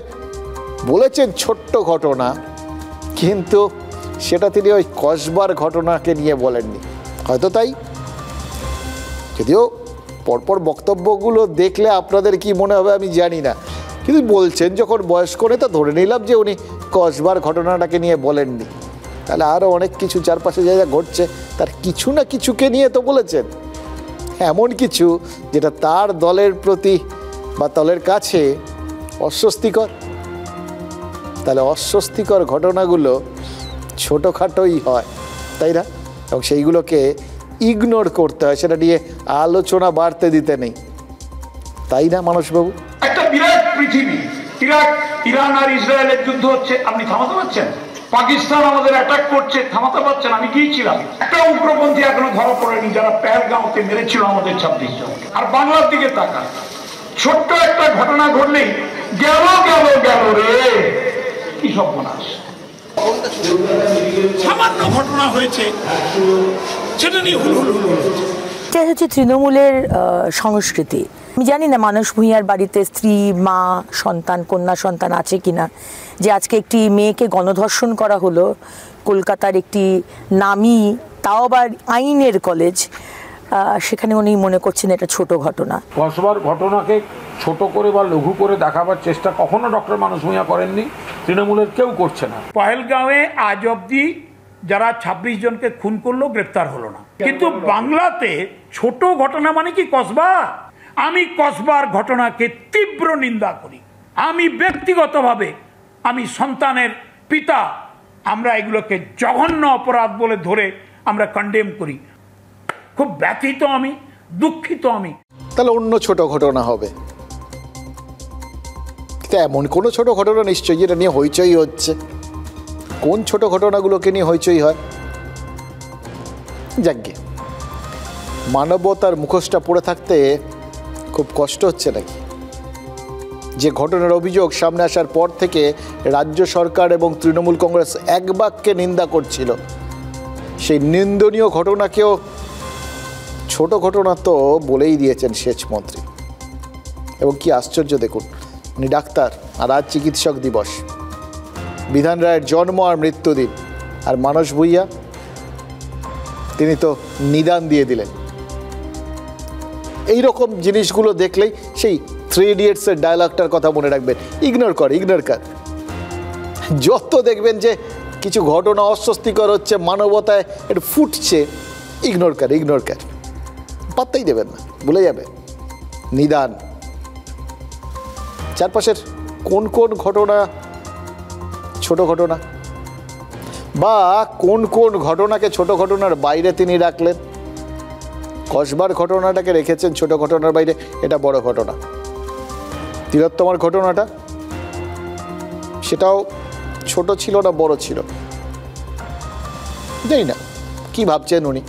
বলেছেন ছোট্ট ঘটনা, কিন্তু সেটা তিনি ওই কসবার ঘটনাকে নিয়ে বলেননি, হয়তো তাই। যদিও পরপর বক্তব্যগুলো দেখলে আপনাদের কি মনে হবে আমি জানি না, কিন্তু বলছেন যখন বয়স্ক নেতা, ধরে নিলাম যে উনি কসবার ঘটনাটাকে নিয়ে বলেননি। তাহলে আরও অনেক কিছু চারপাশে যা ঘটছে তার কিছু না কিছুকে নিয়ে তো বলেছেন, এমন কিছু যেটা তার দলের প্রতি বা দলের কাছে অস্বস্তিকর। তাহলে অস্বস্তিকর ঘটনাগুলো ছোটোখাটোই হয়, তাই না? এবং সেইগুলোকে ইগনোর করতে হয়, সেটা নিয়ে আলোচনা বাড়তে দিতে নেই, তাই না মানসবাবু? একটা বিরাট পৃথিবী, ইরান আর ইসরায়েলের যুদ্ধ হচ্ছে, আপনি থামাতে পারছেন? পাকিস্তান আমাদের অ্যাটাক করছে, থামাতে পারছেন? আমি গিয়েছিলাম, একটা উগ্রপন্থী এখনো ধরা পড়েনি যারা পেহেলগাঁওতে মেরেছিল আমাদের 26 জন। আর বাংলার দিকে তাকান, ছোট্ট একটা ঘটনা ঘটলেই গেল রে, কি সর্বনাশ। সামান্য ঘটনা হয়েছে, সেটা নিয়ে হুলহুল হচ্ছে। এটা হচ্ছে তৃণমূলের সংস্কৃতি। আমি জানি না মানস ভুঁইয়ার বাড়িতে স্ত্রী, মা, সন্তান, কন্যা সন্তান আছে কিনা, যে আজকে একটি মেয়েকে গণধর্ষণ করা হলো কলকাতার একটি নামী, তাও আবার আইনের কলেজ, সেখানে উনি মনে করছেন এটা ছোট ঘটনা। কসবার ঘটনাকে ছোট করে বা লঘু করে দেখাবার চেষ্টা কখনো ডক্টর মানস ভুঁইয়া করেননি, তৃণমূলের কেউ করছে না। পহেলগাঁওয়ে আজ অব্দি যারা 26 জনকে খুন করলো গ্রেপ্তার হলো না, কিন্তু বাংলাতে ছোট ঘটনা মানে কি কসবা? আমি কসবার ঘটনাকে তীব্র নিন্দা করি। আমি ব্যক্তিগতভাবে, আমি সন্তানের পিতা, আমরা এগুলোকে জঘন্য অপরাধ বলে ধরে আমরা কন্ডেম করি। খুব ব্যথিত আমি, দুঃখিত আমি। তাহলে অন্য ছোট ঘটনা হবে, এমন কোনো ছোট ঘটনা নিশ্চয়ই যেটা নিয়ে হইচই হচ্ছে। কোন ছোট ঘটনাগুলোকে নিয়ে হইচই হয়? যাকগে, মানবতার মুখোশটা পড়ে থাকতে খুব কষ্ট হচ্ছে নাকি? যে ঘটনার অভিযোগ সামনে আসার পর থেকে রাজ্য সরকার এবং তৃণমূল কংগ্রেস এক বাক্যে নিন্দা করছিল, সেই নিন্দনীয় ঘটনাকেও ছোট ঘটনা তো বলেই দিয়েছেন সেচ মন্ত্রী। এবং কি আশ্চর্য দেখুন, উনি ডাক্তার আর আজ চিকিৎসক দিবস, বিধান রায়ের জন্ম আর মৃত্যুদিন, আর মানস ভূঁইয়া তিনি তো নিদান দিয়ে দিলেন। এই রকম জিনিসগুলো দেখলেই সেই 3 ইডিয়টসের ডায়লগটার কথা মনে রাখবেন, ইগনোর কর। যত দেখবেন যে কিছু ঘটনা অস্বস্তিকর হচ্ছে, মানবতায় একটু ফুটছে, ইগনোর কর, পাত্তাই দেবেন না, ভুলে যাবে। নিদান, চারপাশের কোন কোন ঘটনা ছোট ঘটনা, বা কোন কোন ঘটনাকে ছোট ঘটনার বাইরে তিনি রাখলেন? কসবার ঘটনাটাকে রেখেছেন ছোট ঘটনার বাইরে, এটা বড় ঘটনা। তিলোত্তমার ঘটনাটা, সেটাও ছোট ছিল না বড় ছিল, জানি না কি ভাবছেন উনি।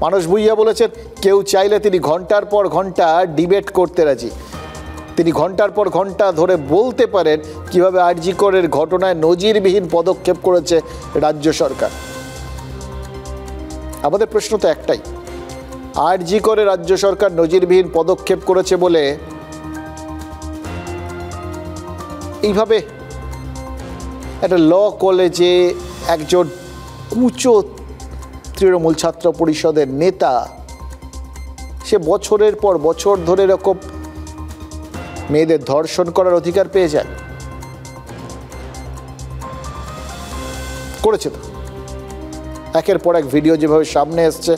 মানস ভূঁইয়া বলেছেন কেউ চাইলে তিনি ঘন্টার পর ঘন্টা ডিবেট করতে রাজি, তিনি ঘন্টার পর ঘন্টা ধরে বলতে পারেন কিভাবে আরজি করের ঘটনায় নজিরবিহীন পদক্ষেপ করেছে রাজ্য সরকার। আমাদের প্রশ্ন তো একটাই, আরজি করে রাজ্য সরকার নজিরবিহীন পদক্ষেপ করেছে বলে এইভাবে একটা ল কলেজে একজন কুচো তৃণমূল ছাত্র পরিষদের নেতা, সে বছরের পর বছর ধরে এরকম মেয়েদের ধর্ষণ করার অধিকার পেয়ে যায়? করেছে তো। একের পর এক ভিডিও যেভাবে সামনে এসছে,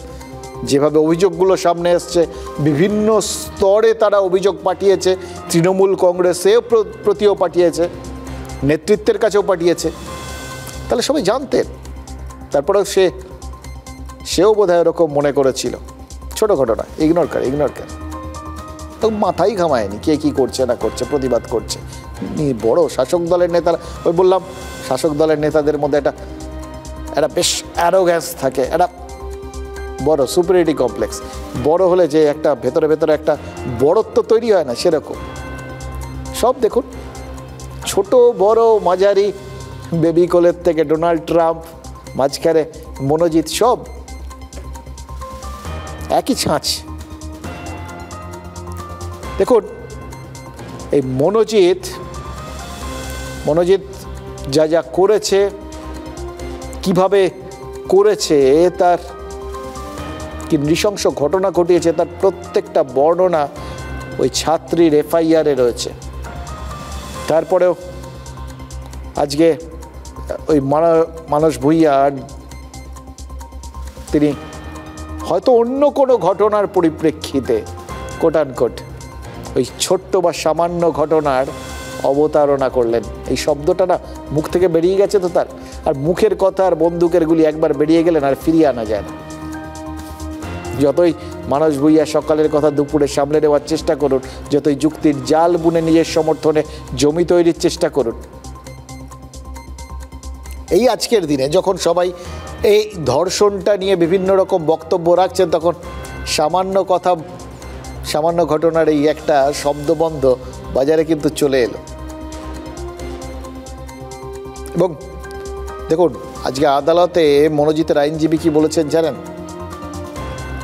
যেভাবে অভিযোগগুলো সামনে এসছে, বিভিন্ন স্তরে তারা অভিযোগ পাঠিয়েছে, তৃণমূল কংগ্রেসেও প্রতিও পাঠিয়েছে, নেতৃত্বের কাছেও পাঠিয়েছে, তাহলে সবাই জানতেন। তারপরেও সেও বোধহয় এরকম মনে করেছিল ছোট ঘটনা, ইগনোর কর, তো মাথাই ঘামায়নি কে কি করছে না করছে, প্রতিবাদ করছে। বড় শাসক দলের নেতারা, ওই বললাম শাসক দলের নেতাদের মধ্যে একটা বেশ অ্যারোগ্যান্স থাকে, একটা বড় সুপিরিয়রিটি কমপ্লেক্স, বড় হলে যে একটা ভেতরে ভেতরে একটা বড়ত্ব তৈরি হয় না, সেরকম। সব দেখুন, ছোট বড় মাঝারি, বেবি কোলের থেকে ডোনাল্ড ট্রাম্প, মাঝখানে মনোজিৎ, সব একই ছাঁচ। দেখুন এই মনোজিৎ যা করেছে, কিভাবে করেছে, তার কি নৃশংস ঘটনা ঘটিয়েছে, তার প্রত্যেকটা বর্ণনা ওই ছাত্রীর FIR-এ রয়েছে। তারপরেও আজকে ওই মানস ভূঁইয়া তিনি হয়তো অন্য কোনো ঘটনার পরিপ্রেক্ষিতে কোটানকোট ওই ছোট্ট বা সামান্য ঘটনার অবতারণা করলেন। এই শব্দটা না মুখ থেকে বেরিয়ে গেছে তো তার, আর মুখের কথা আর বন্দুকের গুলি একবার বেরিয়ে গেলেন আর ফিরিয়ে আনা যায় না। যতই মানস ভূঁইয়া সকালের কথা দুপুরে সামলে নেওয়ার চেষ্টা করুন, যতই যুক্তির জাল বুনে নিজের সমর্থনে জমি তৈরির চেষ্টা করুন, এই আজকের দিনে যখন সবাই এই ধর্ষণটা নিয়ে বিভিন্ন রকম বক্তব্য রাখছেন, তখন সামান্য ঘটনার এই একটা শব্দবন্ধ বাজারে কিন্তু চলে এলো। এবং দেখুন আজকে আদালতে মনোজিতের আইনজীবী কি বলেছেন জানেন?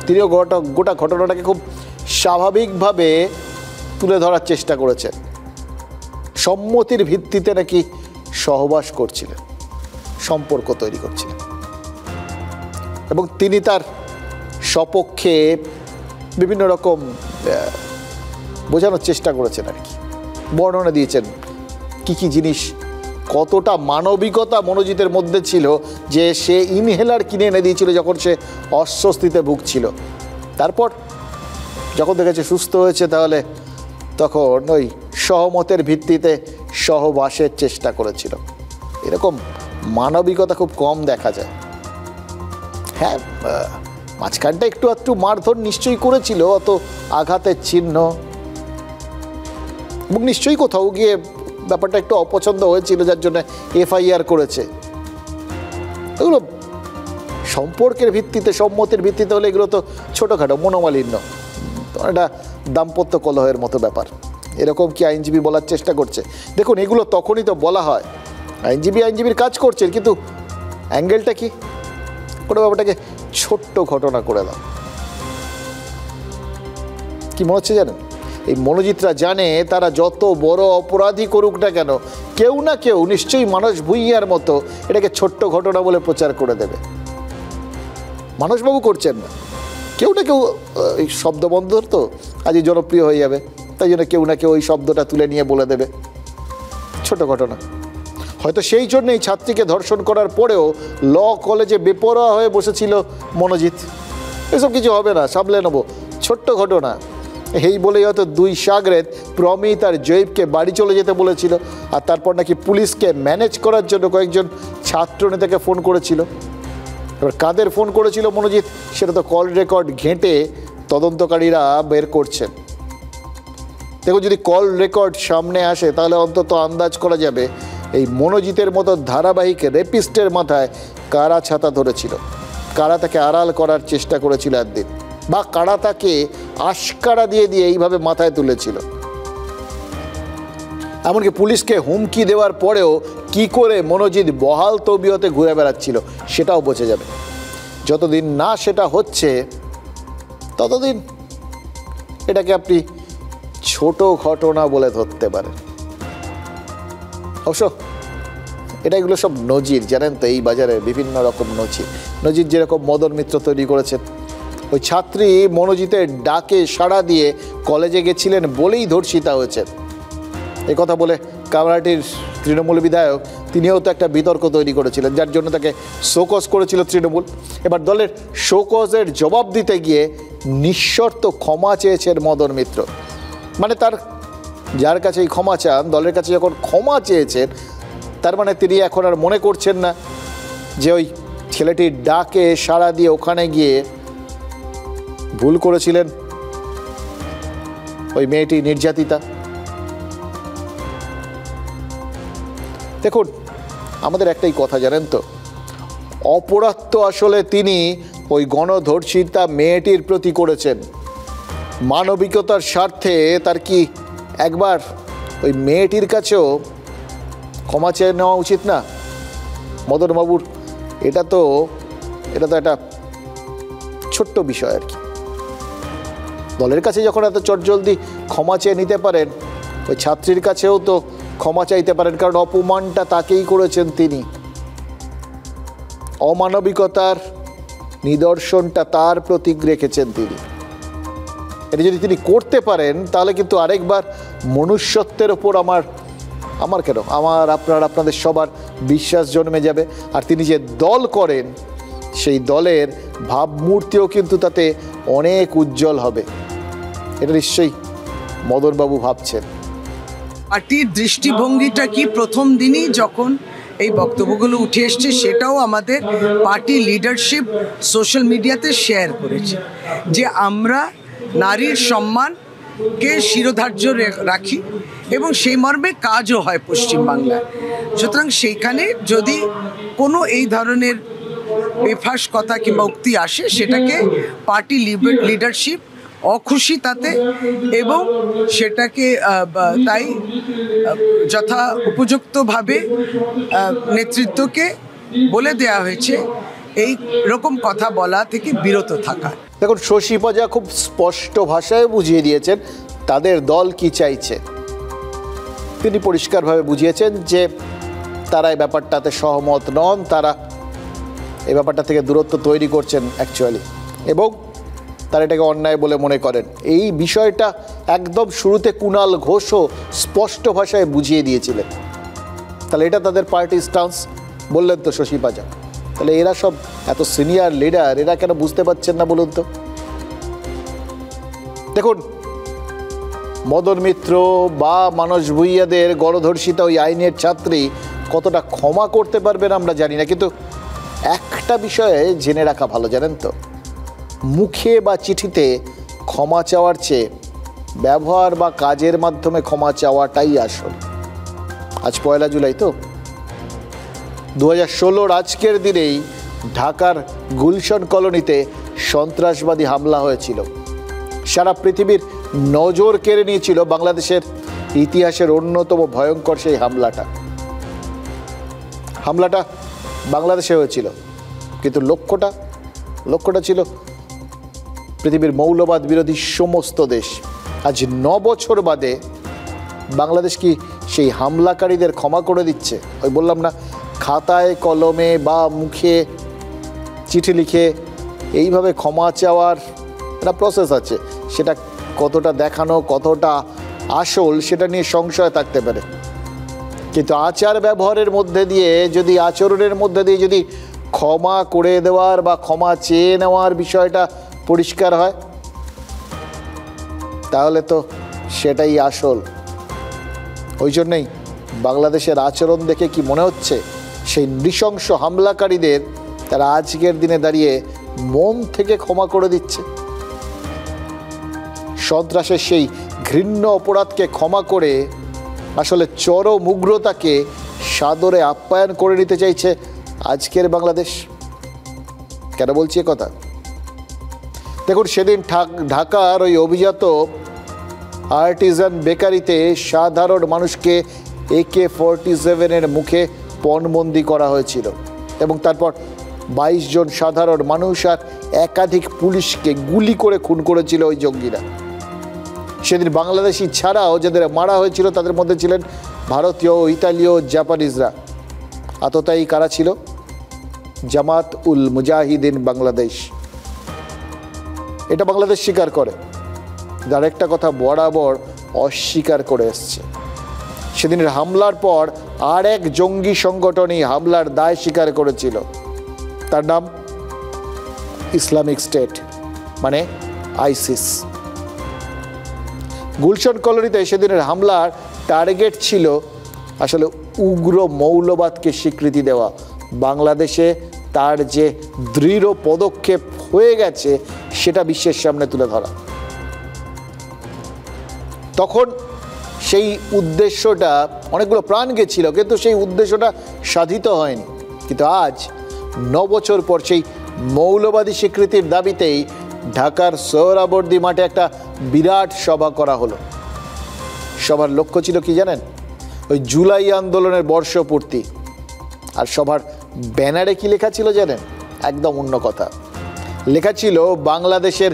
তিনিও গোটা ঘটনাটাকে খুব স্বাভাবিকভাবে তুলে ধরার চেষ্টা করেছেন। সম্মতির ভিত্তিতে নাকি সহবাস করছিলেন, সম্পর্ক তৈরি করছিলেন, এবং তিনি তার সপক্ষে বিভিন্ন রকম বোঝানোর চেষ্টা করেছেন, আর কি বর্ণনা দিয়েছেন কি কি জিনিস, কতটা মানবিকতা মনোজিতের মধ্যে ছিল যে সে ইনহেলার কিনে এনে দিয়েছিল যখন সে অস্বস্তিতে ভুগছিল। তারপর যখন দেখেছে সুস্থ হয়েছে, তাহলে তখন ওই সহমতের ভিত্তিতে সহবাসের চেষ্টা করেছিল। এরকম মানবিকতা খুব কম দেখা যায়। হ্যাঁ, মাঝখানটা একটু মারধর নিশ্চয়ই করেছিল, অত আঘাতের চিহ্ন, এবং নিশ্চয়ই কোথাও গিয়ে ব্যাপারটা একটু অপছন্দ হয়েছিল, যার জন্য FIR করেছে। এগুলো সম্পর্কের ভিত্তিতে, সম্মতির ভিত্তিতে হলে এগুলো তো ছোটোখাটো মনোমালিন্য, একটা দাম্পত্য কলহের মতো ব্যাপার। এরকম কি আইনজীবী বলার চেষ্টা করছে? দেখুন, এগুলো তখনই তো বলা হয়, আইনজীবীর কাজ করছেন, কিন্তু অ্যাঙ্গেলটা কি? কোনো ব্যাপারটাকে ছোট্ট ঘটনা করে দাও। কি মনে হচ্ছে জানেন, এই মনোজিতরা জানে তারা যত বড় অপরাধী করুক না কেন, কেউ না কেউ নিশ্চয়ই মানস ভূঁইয়ার মতো এটাকে ছোট্ট ঘটনা বলে প্রচার করে দেবে। মানসবাবু করছেন না, কেউ না কেউ এই শব্দবন্ধ তো আজই জনপ্রিয় হয়ে যাবে, তাই জন্য কেউ না কেউ ওই শব্দটা তুলে নিয়ে বলে দেবে ছোট ঘটনা। হয়তো সেই জন্য এই ছাত্রীকে ধর্ষণ করার পরেও ল কলেজে বেপরোয়া হয়ে বসেছিল মনোজিৎ। এসব কিছু হবে না, সামলে নেবো, ছোট্ট ঘটনা, এই বলেই হয়তো দুই সাগরেদ প্রমিত আর জয়ীবকে বাড়ি চলে যেতে বলেছিল। আর তারপর নাকি পুলিশকে ম্যানেজ করার জন্য কয়েকজন ছাত্র নেতাকে ফোন করেছিল। এবার কাদের ফোন করেছিল মনোজিৎ, সেটা তো কল রেকর্ড ঘেঁটে তদন্তকারীরা বের করছেন। দেখো, যদি কল রেকর্ড সামনে আসে তাহলে অন্তত আন্দাজ করা যাবে এই মনোজিতের মতো ধারাবাহিক রেপিস্টের মাথায় কারা ছাতা ধরেছিল, কারা তাকে আড়াল করার চেষ্টা করেছিল একদিন, বা কারা তাকে আশকারা দিয়ে এইভাবে মাথায় তুলেছিল। এমনকি পুলিশকে হুমকি দেওয়ার পরেও কি করে মনোজিৎ বহাল তবিয়তে ঘুরে বেড়াচ্ছিল সেটাও বোঝা যাবে। যতদিন না সেটা হচ্ছে ততদিন এটাকে আপনি ছোট ঘটনা বলে ধরতে পারেন। অবশ্য এগুলো সব নজির, জানেন তো, এই বাজারে বিভিন্ন রকম নজির যেরকম মদন মিত্র তৈরি করেছেন। ওই ছাত্রী মনোজিতের ডাকে সাড়া দিয়ে কলেজে গেছিলেন বলেই ধর্ষিতা হয়েছেন, এই কথা বলে কামরাটির তৃণমূল বিধায়ক তিনিও তো একটা বিতর্ক তৈরি করেছিলেন, যার জন্য তাকে শোকজ করেছিল তৃণমূল। এবার দলের শোকজের জবাব দিতে গিয়ে নিঃশর্ত ক্ষমা চেয়েছেন মদন মিত্র। মানে তার যার কাছে এই ক্ষমা চান, দলের কাছে যখন ক্ষমা চেয়েছেন, তার মানে তিনি এখন আর মনে করছেন না যে ওই ছেলেটির ডাকে সাড়া দিয়ে ওখানে গিয়ে ভুল করেছিলেন, ওই মেয়েটি নির্যাতিতা। দেখুন, আমাদের একটাই কথা জানেন তো, অপরাধ তো আসলে তিনি ওই গণধর্ষিতা মেয়েটির প্রতি করেছেন। মানবিকতার স্বার্থে তার কি একবার ওই মেয়েটির কাছেও ক্ষমা চেয়ে নেওয়া উচিত না মদনবাবুর? এটা তো একটা ছোট্ট বিষয় আর কি। দলের কাছে যখন এত চটজলদি ক্ষমা চেয়ে নিতে পারেন, ওই ছাত্রীর কাছেও তো ক্ষমা চাইতে পারেন, কারণ অপমানটা তাকেই করেছেন তিনি। অমানবিকতার নিদর্শনটা তার প্রতীক রেখেছেন তিনি। এটা যদি তিনি করতে পারেন তাহলে কিন্তু আরেকবার মনুষ্যত্বের ওপর আমার আপনাদের সবার বিশ্বাস জন্মে যাবে। আর তিনি যে দল করেন সেই দলের ভাবমূর্তিও কিন্তু তাতে অনেক উজ্জ্বল হবে। এটা নিশ্চয়ই মদনবাবু ভাবছেন। পার্টির দৃষ্টিভঙ্গিটা কি প্রথম দিনই যখন এই বক্তব্যগুলো উঠে এসছে সেটাও আমাদের পার্টি লিডারশিপ সোশ্যাল মিডিয়াতে শেয়ার করেছে, যে আমরা নারীর সম্মানকে শিরোধার্য রাখি এবং সেই মর্মে কাজও হয় পশ্চিমবাংলায়। সুতরাং সেইখানে যদি কোনো এই ধরনের বেফাস কথা কিংবা উক্তি আসে, সেটাকে পার্টি লিডারশিপ অখুশি তাতে, এবং সেটাকে তাই যথা উপযুক্তভাবে নেতৃত্বকে বলে দেয়া হয়েছে এই রকম কথা বলা থেকে বিরত থাকা। দেখুন, শশী পাজা খুব স্পষ্ট ভাষায় বুঝিয়ে দিয়েছেন তাদের দল কি চাইছে। তিনি পরিষ্কারভাবে বুঝিয়েছেন যে তারা এই ব্যাপারটাতে সহমত নন, তারা এই ব্যাপারটা থেকে দূরত্ব তৈরি করছেন অ্যাকচুয়ালি, এবং তারা এটাকে অন্যায় বলে মনে করেন। এই বিষয়টা একদম শুরুতে কুণাল ঘোষও স্পষ্ট ভাষায় বুঝিয়ে দিয়েছিলেন। তাহলে এটা তাদের পার্টি স্টান্স বললেন তো শশী পাজা। তাহলে এরা সব এত সিনিয়র লিডার, এরা কেন বুঝতে পারছেন না বলুন তো? দেখুন, মদন মিত্র বা মানস ভূঁইয়াদের গণধর্ষিতা ওই আইনের ছাত্রী কতটা ক্ষমা করতে পারবেন আমরা জানি না, কিন্তু একটা বিষয়ে জেনে রাখা ভালো, জানেন তো, মুখে বা চিঠিতে ক্ষমা চাওয়ার চেয়ে ব্যবহার বা কাজের মাধ্যমে ক্ষমা চাওয়াটাই আসল। আজ 1 জুলাই তো, 2016 আজকের দিনেই ঢাকার গুলশন কলোনিতে সন্ত্রাসবাদী হামলা হয়েছিল। সারা পৃথিবীর নজর কেড়ে নিয়েছিল বাংলাদেশের ইতিহাসের অন্যতম ভয়ঙ্কর সেই হামলাটা বাংলাদেশে হয়েছিল, কিন্তু লক্ষ্যটা ছিল পৃথিবীর মৌলবাদ বিরোধী সমস্ত দেশ। আজ 9 বছর বাদে বাংলাদেশ কি সেই হামলাকারীদের ক্ষমা করে দিচ্ছে? ওই বললাম না, খাতায় কলমে বা মুখে চিঠি লিখে এইভাবে ক্ষমা চাওয়ার একটা প্রসেস আছে, সেটা কতটা দেখানো কতটা আসল সেটা নিয়ে সংশয় থাকতে পারে, কিন্তু আচার ব্যবহারের মধ্যে দিয়ে যদি আচরণের মধ্যে দিয়ে যদি ক্ষমা করে দেওয়ার বা ক্ষমা চেয়ে নেওয়ার বিষয়টা পরিষ্কার হয়, তাহলে তো সেটাই আসল। ওই জন্যই বাংলাদেশের আচরণ দেখে কি মনে হচ্ছে সেই নৃশংস হামলাকারীদের তারা আজকের দিনে দাঁড়িয়ে মন থেকে ক্ষমা করে দিচ্ছে। সন্ত্রাসের সেই ঘৃণ্য অপরাধকে ক্ষমা করে আসলে চরম উগ্রতাকে সাদরে আপ্যায়ন করে নিতে চাইছে আজকের বাংলাদেশ। কেন বলছি কথা? দেখুন, সেদিন ঢাকার ওই অভিজাত আর্টিজান বেকারিতে সাধারণ মানুষকে AK-47 মুখে পণবন্দি করা হয়েছিল এবং তারপর 22 জন সাধারণ মানুষ আর একাধিক পুলিশকে গুলি করে খুন করেছিল ওই জঙ্গিরা। সেদিন বাংলাদেশি ছাড়াও যাদের মারা হয়েছিল তাদের মধ্যে ছিলেন ভারতীয়, ইতালীয়, জাপানিজরা। আততায়ী কারা ছিল? জামাত উল মুজাহিদিন বাংলাদেশ। এটা বাংলাদেশ স্বীকার করে, যার একটা কথা বরাবর অস্বীকার করে এসছে। সেদিনের হামলার পর আর এক জঙ্গি সংগঠনই হামলার দায় স্বীকার করেছিল, তার নাম ইসলামিক স্টেট, মানে আইসিস। গুলশন কলোনিতে সেদিনের হামলার টার্গেট ছিল আসলে উগ্র মৌলবাদকে স্বীকৃতি দেওয়া। বাংলাদেশে তার যে দৃঢ় পদক্ষেপ হয়ে গেছে সেটা বিশ্বের সামনে তুলে ধরা। তখন সেই উদ্দেশ্যটা অনেকগুলো প্রাণ গেছিল, কিন্তু সেই উদ্দেশ্যটা সাধিত হয়নি। কিন্তু আজ 9 বছর পর সেই মৌলবাদী স্বীকৃতির দাবিতেই ঢাকার সোহরাবর্দী মাঠে একটা বিরাট সভা করা হলো। সভার লক্ষ্য ছিল কি জানেন? ওই জুলাই আন্দোলনের বর্ষপূর্তি। আর সভার ব্যানারে কি লেখা ছিল জানেন? একদম অন্য কথা। লেখা ছিল বাংলাদেশের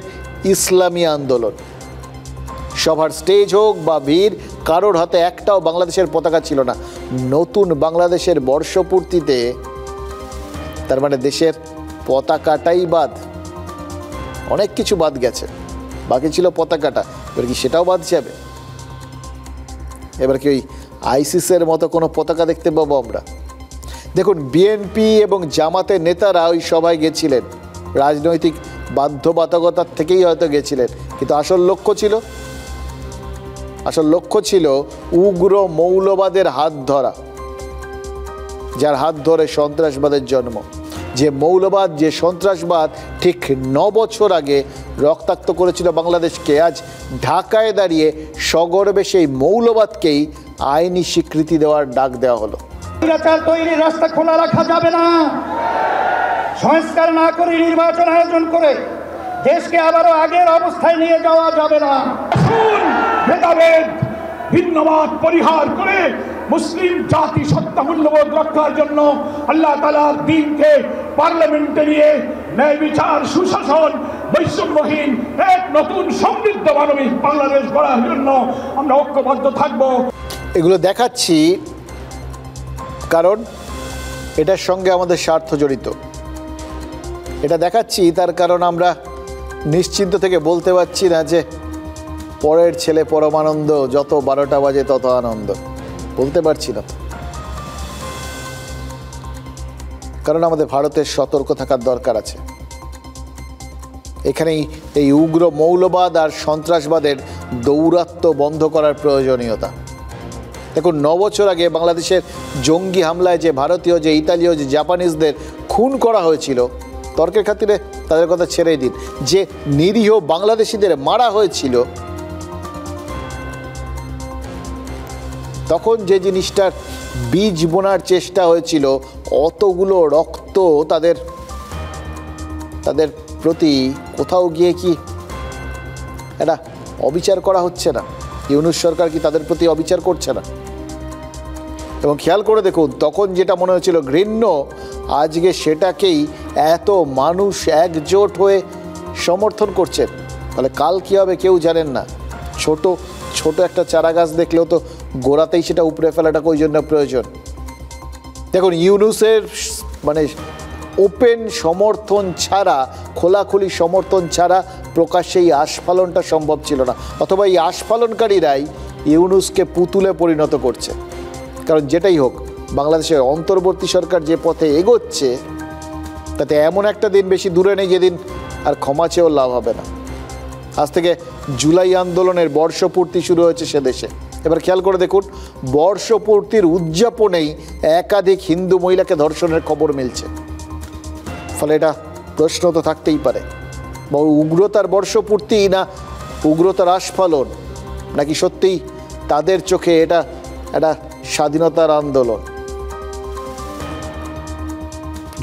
ইসলামী আন্দোলন। সভার স্টেজ হোক বা ভিড়, কারোর হাতে একটাও বাংলাদেশের পতাকা ছিল না। নতুন বাংলাদেশের বর্ষপূর্তিতে তার মানে দেশের পতাকাটাই বাদ, অনেক কিছু বাদ গেছে, বাকি ছিল পতাকাটা। এবার কি সেটাও বাদ যাবে? এবার কি ওই আইসিসের মতো কোনো পতাকা দেখতে পাবো আমরা? দেখুন, বিএনপি এবং জামাতের নেতারা ওই সভায় গেছিলেন, রাজনৈতিক বাধ্যবাধকতার থেকেই হয়তো গেছিলেন, কিন্তু আসল লক্ষ্য ছিল উগ্র মৌলবাদের হাত ধরা, যার হাত ধরে সন্ত্রাসবাদের জন্ম। যে মৌলবাদ, যে সন্ত্রাসবাদ ঠিক 9 বছর আগে রক্তাক্ত করেছিল বাংলাদেশকে, আজ ঢাকায় দাঁড়িয়ে সগর্বে সেই মৌলবাদকেই আইনি স্বীকৃতি দেওয়ার ডাক দেওয়া হলো। তৈরির রাস্তা খোলা রাখা যাবে না। সংস্কার না করে নির্বাচন আয়োজন করে দেশকে আবারও আগের অবস্থায় নিয়ে যাওয়া যাবে না। ভেদাভেদ, ভিন্নমত পরিহার করে মুসলিম জাতি সত্তা মূল্যবোধ রক্ষার জন্য আল্লাহ তাআলার দ্বীনকে পার্লামেন্টে নিয়ে ন্যায় বিচার, সুশাসন, বৈষম্যহীন এক নতুন সমৃদ্ধ মানবিক বাংলাদেশ গড়ার জন্য আমরা ঐক্যবদ্ধ থাকব। এগুলো দেখাচ্ছি কারণ এটার সঙ্গে আমাদের স্বার্থ জড়িত। এটা দেখাচ্ছি তার কারণ আমরা নিশ্চিন্ত থেকে বলতে পারছি না যে পরের ছেলে পরমানন্দ, যত 12টা বাজে তত আনন্দ, বলতে পারছি না। কারণ আমাদের ভারতের সতর্ক থাকার দরকার আছে। এখানেই এই উগ্র মৌলবাদ আর সন্ত্রাসবাদের দৌরাত্ম্য বন্ধ করার প্রয়োজনীয়তা। দেখুন, 9 বছর আগে বাংলাদেশের জঙ্গি হামলায় যে ভারতীয়, যে ইতালীয়, যে জাপানিজদের খুন করা হয়েছিল, তর্কের খাতিরে তাদের কথা ছেড়েই দিন, যে নিরীহ বাংলাদেশিদের মারা হয়েছিল, তখন যে জিনিসটার বীজ বোনার চেষ্টা হয়েছিল অতগুলো রক্ত তাদের তাদের প্রতি কোথাও গিয়ে কি এটা অবিচার করা হচ্ছে না? ইউনূস সরকার কি তাদের প্রতি অবিচার করছে না? এবং খেয়াল করে দেখুন, তখন যেটা মনে হচ্ছিল ঘৃণ্য, আজকে সেটাকেই এত মানুষ একজোট হয়ে সমর্থন করছেন। তাহলে কাল কী হবে কেউ জানেন না। ছোট ছোট একটা চারা গাছ দেখলেও তো গোড়াতেই সেটা উপড়ে ফেলাটা ওই জন্য প্রয়োজন। দেখুন, ইউনূসের মানে ওপেন সমর্থন ছাড়া, খোলাখুলি সমর্থন ছাড়া প্রকাশ্যে এই আস্ফালনটা সম্ভব ছিল না। অথবা এই আস্ফালনকারীরাই ইউনূসকে পুতুলে পরিণত করছে। কারণ যেটাই হোক, বাংলাদেশের অন্তর্বর্তী সরকার যে পথে এগোচ্ছে, তাতে এমন একটা দিন বেশি দূরে নেই যেদিন আর ক্ষমা চেয়েও লাভ হবে না। আজ থেকে জুলাই আন্দোলনের বর্ষপূর্তি শুরু হয়েছে সে দেশে। এবার খেয়াল করে দেখুন, বর্ষপূর্তির উদযাপনেই একাধিক হিন্দু মহিলাকে ধর্ষণের খবর মিলছে। ফলে এটা প্রশ্ন তো থাকতেই পারে, উগ্রতার বর্ষপূর্তি না উগ্রতার আস্ফালন, নাকি সত্যিই তাদের চোখে এটা একটা স্বাধীনতার আন্দোলন?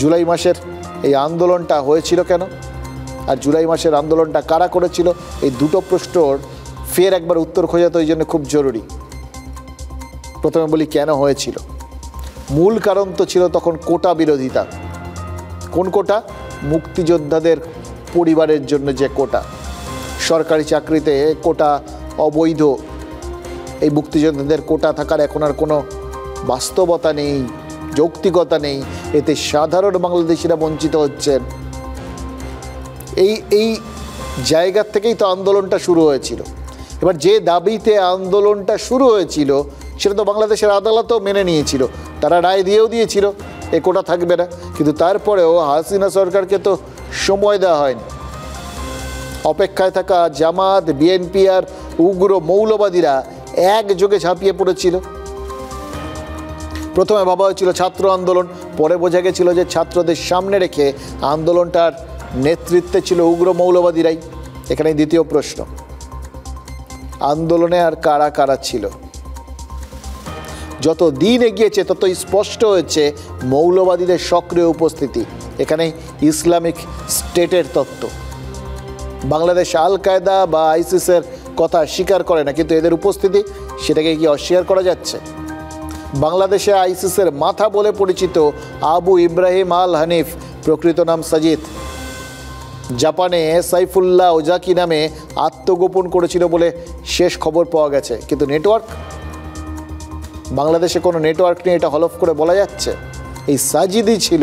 জুলাই মাসের এই আন্দোলনটা হয়েছিল কেন, আর জুলাই মাসের আন্দোলনটা কারা করেছিল? এই দুটো প্রশ্নর ফের একবার উত্তর খোঁজা তো এই জন্য খুব জরুরি। প্রথমে বলি কেন হয়েছিল। মূল কারণ তো ছিল তখন কোটা বিরোধিতা। কোন কোটা? মুক্তিযোদ্ধাদের পরিবারের জন্য যে কোটা, সরকারি চাকরিতে কোটা অবৈধ। এই মুক্তিযোদ্ধাদের কোটা থাকার এখন আর কোনো বাস্তবতা নেই, যৌক্তিকতা নেই। এতে সাধারণ বাংলাদেশিরা বঞ্চিত হচ্ছেন। এই জায়গার থেকেই তো আন্দোলনটা শুরু হয়েছিল। এবার যে দাবিতে আন্দোলনটা শুরু হয়েছিল সেটা তো বাংলাদেশের আদালতও মেনে নিয়েছিল, তারা রায় দিয়েও দিয়েছিল এ কোটা থাকবে না। কিন্তু তারপরেও হাসিনা সরকারকে তো সময় দেওয়া হয়নি। অপেক্ষায় থাকা জামাত, বিএনপি আর উগ্র মৌলবাদীরা একযোগে ঝাঁপিয়ে পড়েছিল। প্রথমে ভাবা হয়েছিল ছাত্র আন্দোলন, পরে বোঝা গেছিল যে ছাত্রদের সামনে রেখে আন্দোলনটার নেতৃত্বে ছিল উগ্র মৌলবাদীরাই। এখানে দ্বিতীয় প্রশ্ন, আন্দোলনে আর কারা কারা ছিল? যত দিন এগিয়েছে তত স্পষ্ট হয়েছে মৌলবাদীদের সক্রিয় উপস্থিতি। এখানে ইসলামিক স্টেটের তত্ত্ব। বাংলাদেশ আল কায়দা বা আইসিসের কথা স্বীকার করে না, কিন্তু এদের উপস্থিতি সেটাকে কি অস্বীকার করা যাচ্ছে? বাংলাদেশে আইসিসের মাথা বলে পরিচিত আবু ইব্রাহিম আল হানিফ, প্রকৃত নাম সাজিদ, জাপানে সাইফুল্লাহ ওজাকি নামে আত্মগোপন করেছিল বলে শেষ খবর পাওয়া গেছে। কিন্তু নেটওয়ার্ক, বাংলাদেশে কোনো নেটওয়ার্ক নিয়ে এটা হলফ করে বলা যাচ্ছে? এই সাজিদই ছিল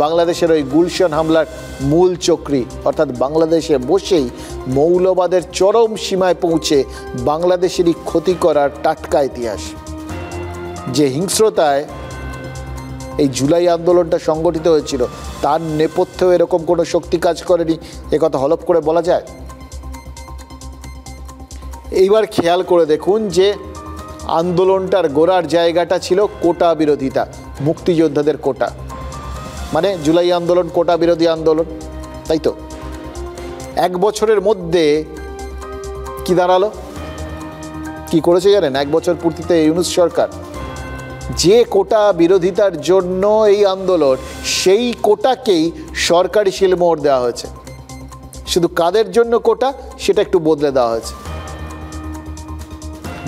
বাংলাদেশের ওই গুলশান হামলার মূল চক্রী। অর্থাৎ বাংলাদেশে বসেই মৌলবাদের চরম সীমায় পৌঁছে বাংলাদেশেরই ক্ষতি করার টাটকা ইতিহাস। যে হিংস্রতায় এই জুলাই আন্দোলনটা সংগঠিত হয়েছিল তার নেপথ্যেও এরকম কোনো শক্তি কাজ করেনি, একথা হলফ করে বলা যায়? এইবার খেয়াল করে দেখুন যে আন্দোলনটার গোড়ার জায়গাটা ছিল কোটা বিরোধিতা, মুক্তিযোদ্ধাদের কোটা। মানে জুলাই আন্দোলন কোটা বিরোধী আন্দোলন, তাই তো? এক বছরের মধ্যে কি দাঁড়ালো, কি করেছে জানেন? এক বছর পূর্তিতে ইউনূস সরকার যে কোটা বিরোধিতার জন্য এই আন্দোলন, সেই কোটাকেই সরকারি শিলমোহর দেওয়া হয়েছে। শুধু কাদের জন্য কোটা সেটা একটু বদলে দেওয়া হয়েছে।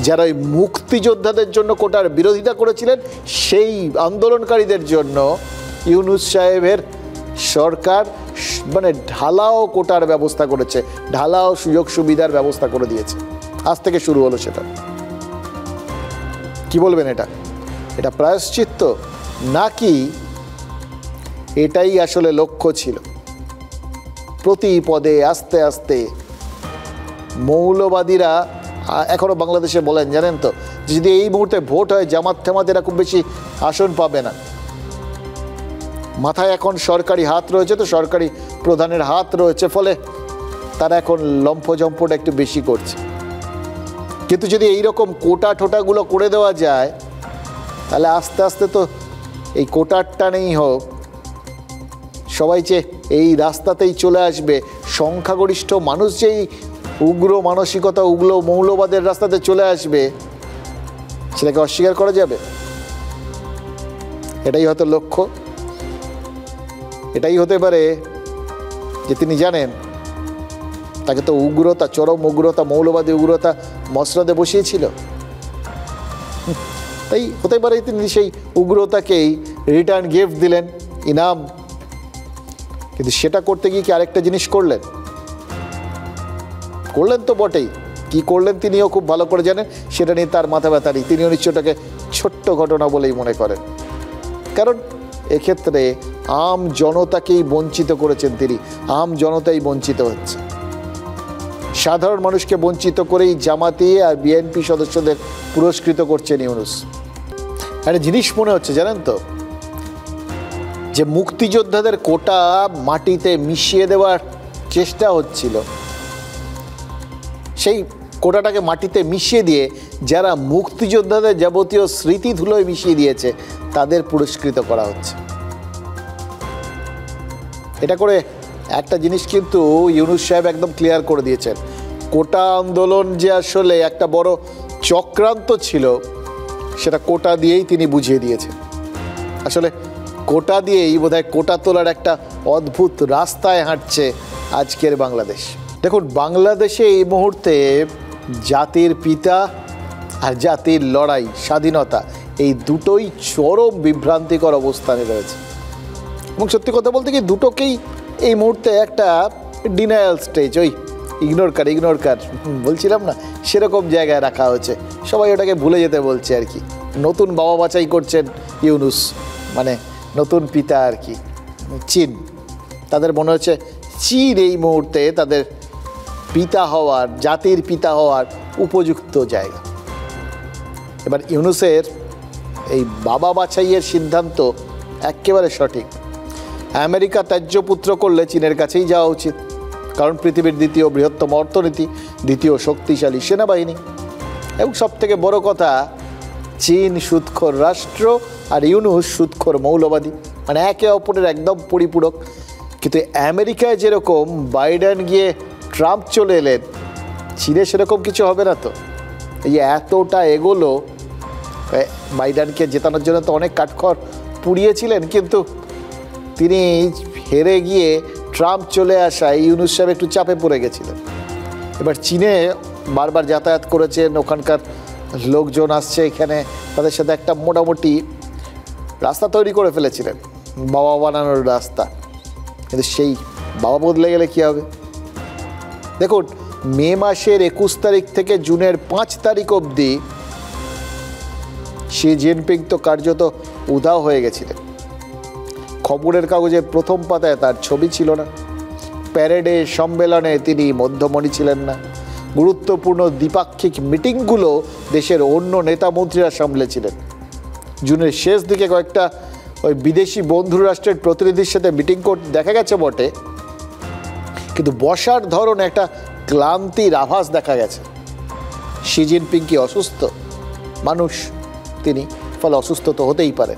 যারা ওই মুক্তিযোদ্ধাদের জন্য কোটার বিরোধিতা করেছিলেন, সেই আন্দোলনকারীদের জন্য ইউনূস সাহেবের সরকার মানে ঢালাও কোটার ব্যবস্থা করেছে, ঢালাও সুযোগ সুবিধার ব্যবস্থা করে দিয়েছে। আজ থেকে শুরু হলো সেটা। কি বলবেন, এটা প্রায়শ্চিত্ত নাকি এটাই আসলে লক্ষ্য ছিল? প্রতি পদে আস্তে আস্তে মৌলবাদীরা এখনো বাংলাদেশে বলেন, জানেন তো, যদি এই মুহূর্তে ভোট হয় জামাত এরা খুব বেশি আসন পাবে না। মাথায় এখন সরকারি হাত রয়েছে, তো সরকারি প্রধানের হাত রয়েছে, ফলে তারা এখন লম্ফজম্পটা একটু বেশি করছে। কিন্তু যদি এইরকম কোটা টোটাগুলো করে দেওয়া যায়, তাহলে আস্তে আস্তে তো এই কোটার টানেই হোক সবাই যে এই রাস্তাতেই চলে আসবে। সংখ্যাগরিষ্ঠ মানুষ যেই উগ্র মানসিকতা, উগ্র মৌলবাদের রাস্তাতে চলে আসবে, সেটাকে অস্বীকার করা যাবে? এটাই হয়তো লক্ষ্য। এটাই হতে পারে যে তিনি জানেন তাকে তো উগ্রতা, চরম উগ্রতা, মৌলবাদী উগ্রতা মসনদে বসিয়েছিল, তাই হতে পারে তিনি সেই উগ্রতাকেই রিটার্ন গিফট দিলেন, ইনাম। কিন্তু সেটা করতে গিয়ে কি আরেকটা জিনিস করলেন তো বটেই, কি করলেন তিনিও খুব ভালো করে জানেন, সেটা নিয়ে তার মাথা ব্যথা নেই। তিনিও নিশ্চয়টাকে ছোট্ট ঘটনা বলেই মনে করেন, কারণ এক্ষেত্রে আম জনতাকেই বঞ্চিত করেছেন তিনি, আম জনতাই বঞ্চিত হচ্ছে। সাধারণ মানুষকে বঞ্চিত করেই জামাতি আর বিএনপি সদস্যদের পুরস্কৃত করছেন ইউনূস। একটা জিনিস মনে হচ্ছে জানেন তো, যে মুক্তিযোদ্ধাদের কোটা মাটিতে মিশিয়ে দেওয়ার চেষ্টা হচ্ছিল, সেই কোটাটাকে মাটিতে মিশিয়ে দিয়ে যারা মুক্তিযোদ্ধাদের যাবতীয় স্মৃতি ধুলোয় মিশিয়ে দিয়েছে তাদের পুরস্কৃত করা হচ্ছে। এটা করে একটা জিনিস কিন্তু ইউনূস সাহেব একদম ক্লিয়ার করে দিয়েছেন, কোটা আন্দোলন যে আসলে একটা বড় চক্রান্ত ছিল সেটা কোটা দিয়েই তিনি বুঝিয়ে দিয়েছেন। আসলে কোটা দিয়েই বোধহয় কোটা তোলার একটা অদ্ভুত রাস্তায় হাঁটছে আজকের বাংলাদেশ। দেখুন, বাংলাদেশে এই মুহূর্তে জাতির পিতা আর জাতির লড়াই, স্বাধীনতা, এই দুটোই চরম বিভ্রান্তিকর অবস্থানে রয়েছে। এবং সত্যি কথা বলতে কি, দুটোকেই এই মুহূর্তে একটা ডিনায়াল স্টেজ, ওই ইগনোর কার বলছিলাম না, সেরকম জায়গায় রাখা হয়েছে। সবাই ওটাকে ভুলে যেতে বলছে আর কি। নতুন বাবা বাছাই করছেন ইউনূস, মানে নতুন পিতা আর কি, চীন। তাদের মনে হচ্ছে চীন এই মুহূর্তে তাদের পিতা হওয়ার, জাতির পিতা হওয়ার উপযুক্ত জায়গা। এবার ইউনূসের এই বাবা বাছাইয়ের সিদ্ধান্ত একেবারে সঠিক। আমেরিকা ত্যায্য পুত্র করলে চীনের কাছেই যাওয়া উচিত, কারণ পৃথিবীর দ্বিতীয় বৃহত্তম অর্থনীতি, দ্বিতীয় শক্তিশালী সেনাবাহিনী, এবং সবথেকে বড় কথা, চীন সুদখোর রাষ্ট্র আর ইউনূস সুদখোর মৌলবাদী, মানে একে অপরের একদম পরিপূরক। কিন্তু আমেরিকায় যেরকম বাইডেন গিয়ে ট্রাম্প চলে এলেন, চীনে সেরকম কিছু হবে না। তো এই এতটা এগোলো, বাইডেনকে জেতানোর জন্য তো অনেক কাঠখড় পুড়িয়েছিলেন, কিন্তু তিনি হেরে গিয়ে ট্রাম্প চলে আসায় ইউনূস সাহেব একটু চাপে পড়ে গেছিলেন। এবার চীনে বারবার যাতায়াত করেছেন, ওখানকার লোকজন আসছে এখানে, তাদের সাথে একটা মোটামুটি রাস্তা তৈরি করে ফেলেছিলেন, বাবা বানানোর রাস্তা। কিন্তু সেই বাবা বদলে গেলে কী হবে? দেখুন, মে মাসের 21 তারিখ থেকে জুনের 5 তারিখ অবধি শি জিনপিং তো কার্যত উধাও হয়ে গেছিলেন। খবরের কাগজের প্রথম পাতায় তার ছবি ছিল না, প্যারেডে, সম্মেলনে তিনি মধ্যমণি ছিলেন না, গুরুত্বপূর্ণ দ্বিপাক্ষিক মিটিংগুলো দেশের অন্য নেতা মন্ত্রীরা সামলেছিলেন। জুনের শেষ দিকে কয়েকটা ওই বিদেশি বন্ধু রাষ্ট্রের প্রতিনিধির সাথে মিটিং করতে দেখা গেছে বটে, কিন্তু বসার ধরন একটা ক্লান্তির আভাস দেখা গেছে। শি জিনপিং কি অসুস্থ? মানুষ তিনি, ফলে অসুস্থ তো হতেই পারে।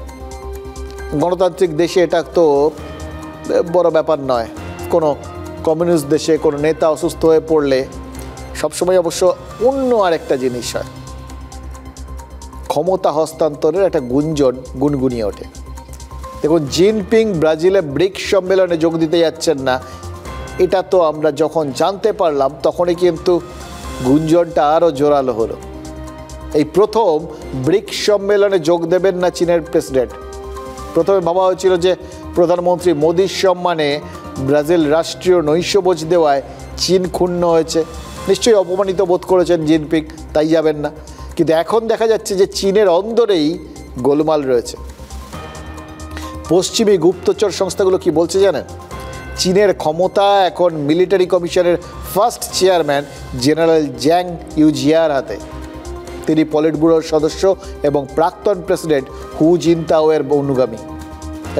গণতান্ত্রিক দেশে এটা তো বড় ব্যাপার নয়। কোনো কমিউনিস্ট দেশে কোনো নেতা অসুস্থ হয়ে পড়লে সবসময় অবশ্য অন্য আরেকটা জিনিস হয়, ক্ষমতা হস্তান্তরের একটা গুঞ্জন গুনগুনিয়ে ওঠে। দেখুন, জিনপিং ব্রাজিলে ব্রিক্স সম্মেলনে যোগ দিতে যাচ্ছেন না, এটা তো আমরা যখন জানতে পারলাম তখনই কিন্তু গুঞ্জনটা আরও জোরালো হলো। এই প্রথম ব্রিক্স সম্মেলনে যোগ দেবেন না চীনের প্রেসিডেন্ট। প্রথমে ভাবা হয়েছিল যে প্রধানমন্ত্রী মোদির সম্মানে ব্রাজিল রাষ্ট্রীয় নৈশভোজ দেওয়ায় চীন ক্ষুণ্ণ হয়েছে, নিশ্চয়ই অপমানিত বোধ করেছেন জিনপিং, তাই যাবেন না। কিন্তু এখন দেখা যাচ্ছে যে চীনের অন্দরেই গোলমাল রয়েছে। পশ্চিমী গুপ্তচর সংস্থাগুলো কি বলছে জানেন? চীনের ক্ষমতা এখন মিলিটারি কমিশনের ফার্স্ট চেয়ারম্যান জেনারেল জ্যাং ইউজিয়ার হাতে। তিনি পলিট ব্যুরোর সদস্য এবং প্রাক্তন প্রেসিডেন্ট হু জিনতাওয়ের অনুগামী,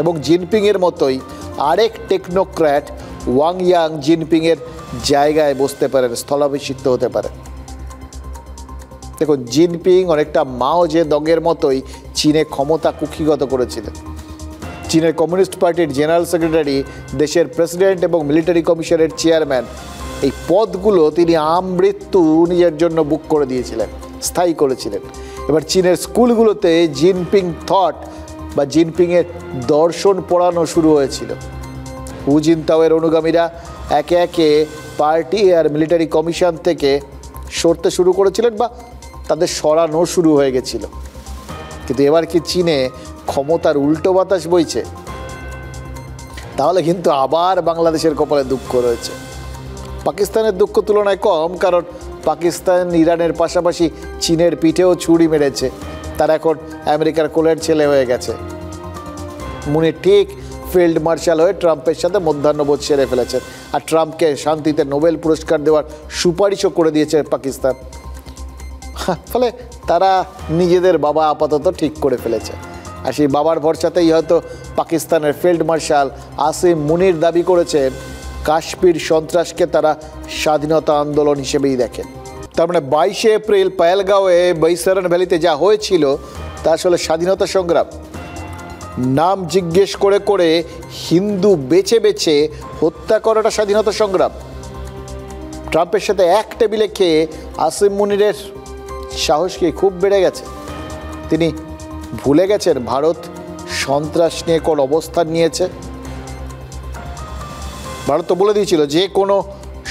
এবং জিনপিংয়ের মতোই আরেক টেকনোক্র্যাট ওয়াং ইয়াং জিনপিংয়ের জায়গায় বসতে পারেন, স্থলাভিষিক্ত হতে পারে। দেখুন, জিনপিং অনেকটা মাও জেদংয়ের মতোই চীনে ক্ষমতা কুক্ষিগত করেছিলেন। চীনের কমিউনিস্ট পার্টির জেনারেল সেক্রেটারি, দেশের প্রেসিডেন্ট এবং মিলিটারি কমিশনের চেয়ারম্যান, এই পদগুলো তিনি আমৃত্যু নিজের জন্য বুক করে দিয়েছিলেন, স্থায়ী করেছিলেন। এবার চীনের স্কুলগুলোতে জিনপিং থট বা জিনপিংয়ের দর্শন পড়ানো শুরু হয়েছিল। হু জিনতাওয়ের অনুগামীরা একে একে পার্টি আর মিলিটারি কমিশন থেকে সরতে শুরু করেছিলেন বা তাদের সরানো শুরু হয়ে গেছিল। কিন্তু এবার কি চীনে ক্ষমতার উল্টো বাতাস বইছে? তাহলে কিন্তু আবার বাংলাদেশের কপালে দুঃখ রয়েছে। পাকিস্তানের দুঃখ তুলনায় কম, কারণ পাকিস্তান ইরানের পাশাপাশি চীনের পিঠেও ছুরি মেরেছে। তারা এখন আমেরিকার কোলের ছেলে হয়ে গেছে। মুনির ঠিক ফিল্ড মার্শাল হয়ে ট্রাম্পের সাথে মধ্যাহ্নভোজ সেরে ফেলেছে, আর ট্রাম্পকে শান্তিতে নোবেল পুরস্কার দেওয়ার সুপারিশও করে দিয়েছে পাকিস্তান। ফলে তারা নিজেদের বাবা আপাতত ঠিক করে ফেলেছে, আর সেই বাবার ভরসাতেই হয়তো পাকিস্তানের ফিল্ড মার্শাল আসিম মুনির দাবি করেছেন কাশ্মীর সন্ত্রাসকে তারা স্বাধীনতা আন্দোলন হিসেবেই দেখেন। তার মানে 22শে এপ্রিল পাহেলগাঁওয়ে বৈসারন ভ্যালিতে যা হয়েছিল তা আসলে স্বাধীনতা সংগ্রাম। নাম জিজ্ঞেস করে করে হিন্দু বেছে বেছে হত্যা করাটা স্বাধীনতা সংগ্রাম। ট্রাম্পের সাথে এক টেবিলে খেয়ে আসিম মুনিরের সাহস কি খুব বেড়ে গেছে? তিনি ভুলে গেছেন ভারত সন্ত্রাস নিয়ে কোন অবস্থান নিয়েছে। ভারত তো বলে দিয়েছিল যে কোনো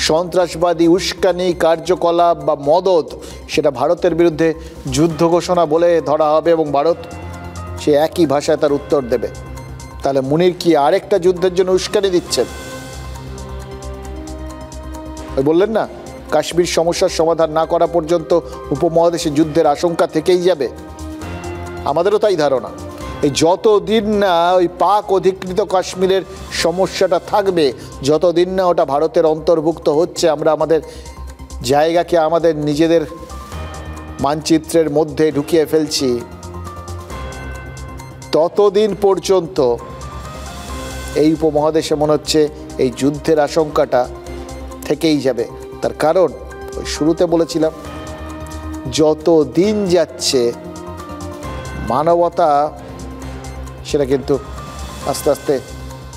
সন্ত্রাসবাদী উস্কানি কার্যকলাপ বা মদত সেটা ভারতের বিরুদ্ধে যুদ্ধ ঘোষণা বলে ধরা হবে, এবং ভারত সে একই ভাষায় তার উত্তর দেবে। তাহলে মুনির কি আরেকটা যুদ্ধের জন্য উস্কানি দিচ্ছেন? ওই বললেন না, কাশ্মীর সমস্যার সমাধান না করা পর্যন্ত উপমহাদেশে যুদ্ধের আশঙ্কা থেকেই যাবে। আমাদেরও তাই ধারণা। এই যতদিন না ওই পাক অধিকৃত কাশ্মীরের সমস্যাটা থাকবে, যতদিন না ওটা ভারতের অন্তর্ভুক্ত হচ্ছে, আমরা আমাদের জায়গাকে আমাদের নিজেদের মানচিত্রের মধ্যে ঢুকিয়ে ফেলছি, ততদিন পর্যন্ত এই উপমহাদেশে মনে হচ্ছে এই যুদ্ধের আশঙ্কাটা থেকেই যাবে। তার কারণ ওই শুরুতে বলেছিলাম, যত দিন যাচ্ছে মানবতা সেটা কিন্তু আস্তে আস্তে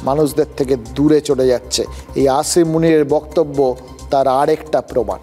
মানুষদের থেকে দূরে চলে যাচ্ছে। এই আসিম মুনিরের বক্তব্য তার আরেকটা প্রমাণ।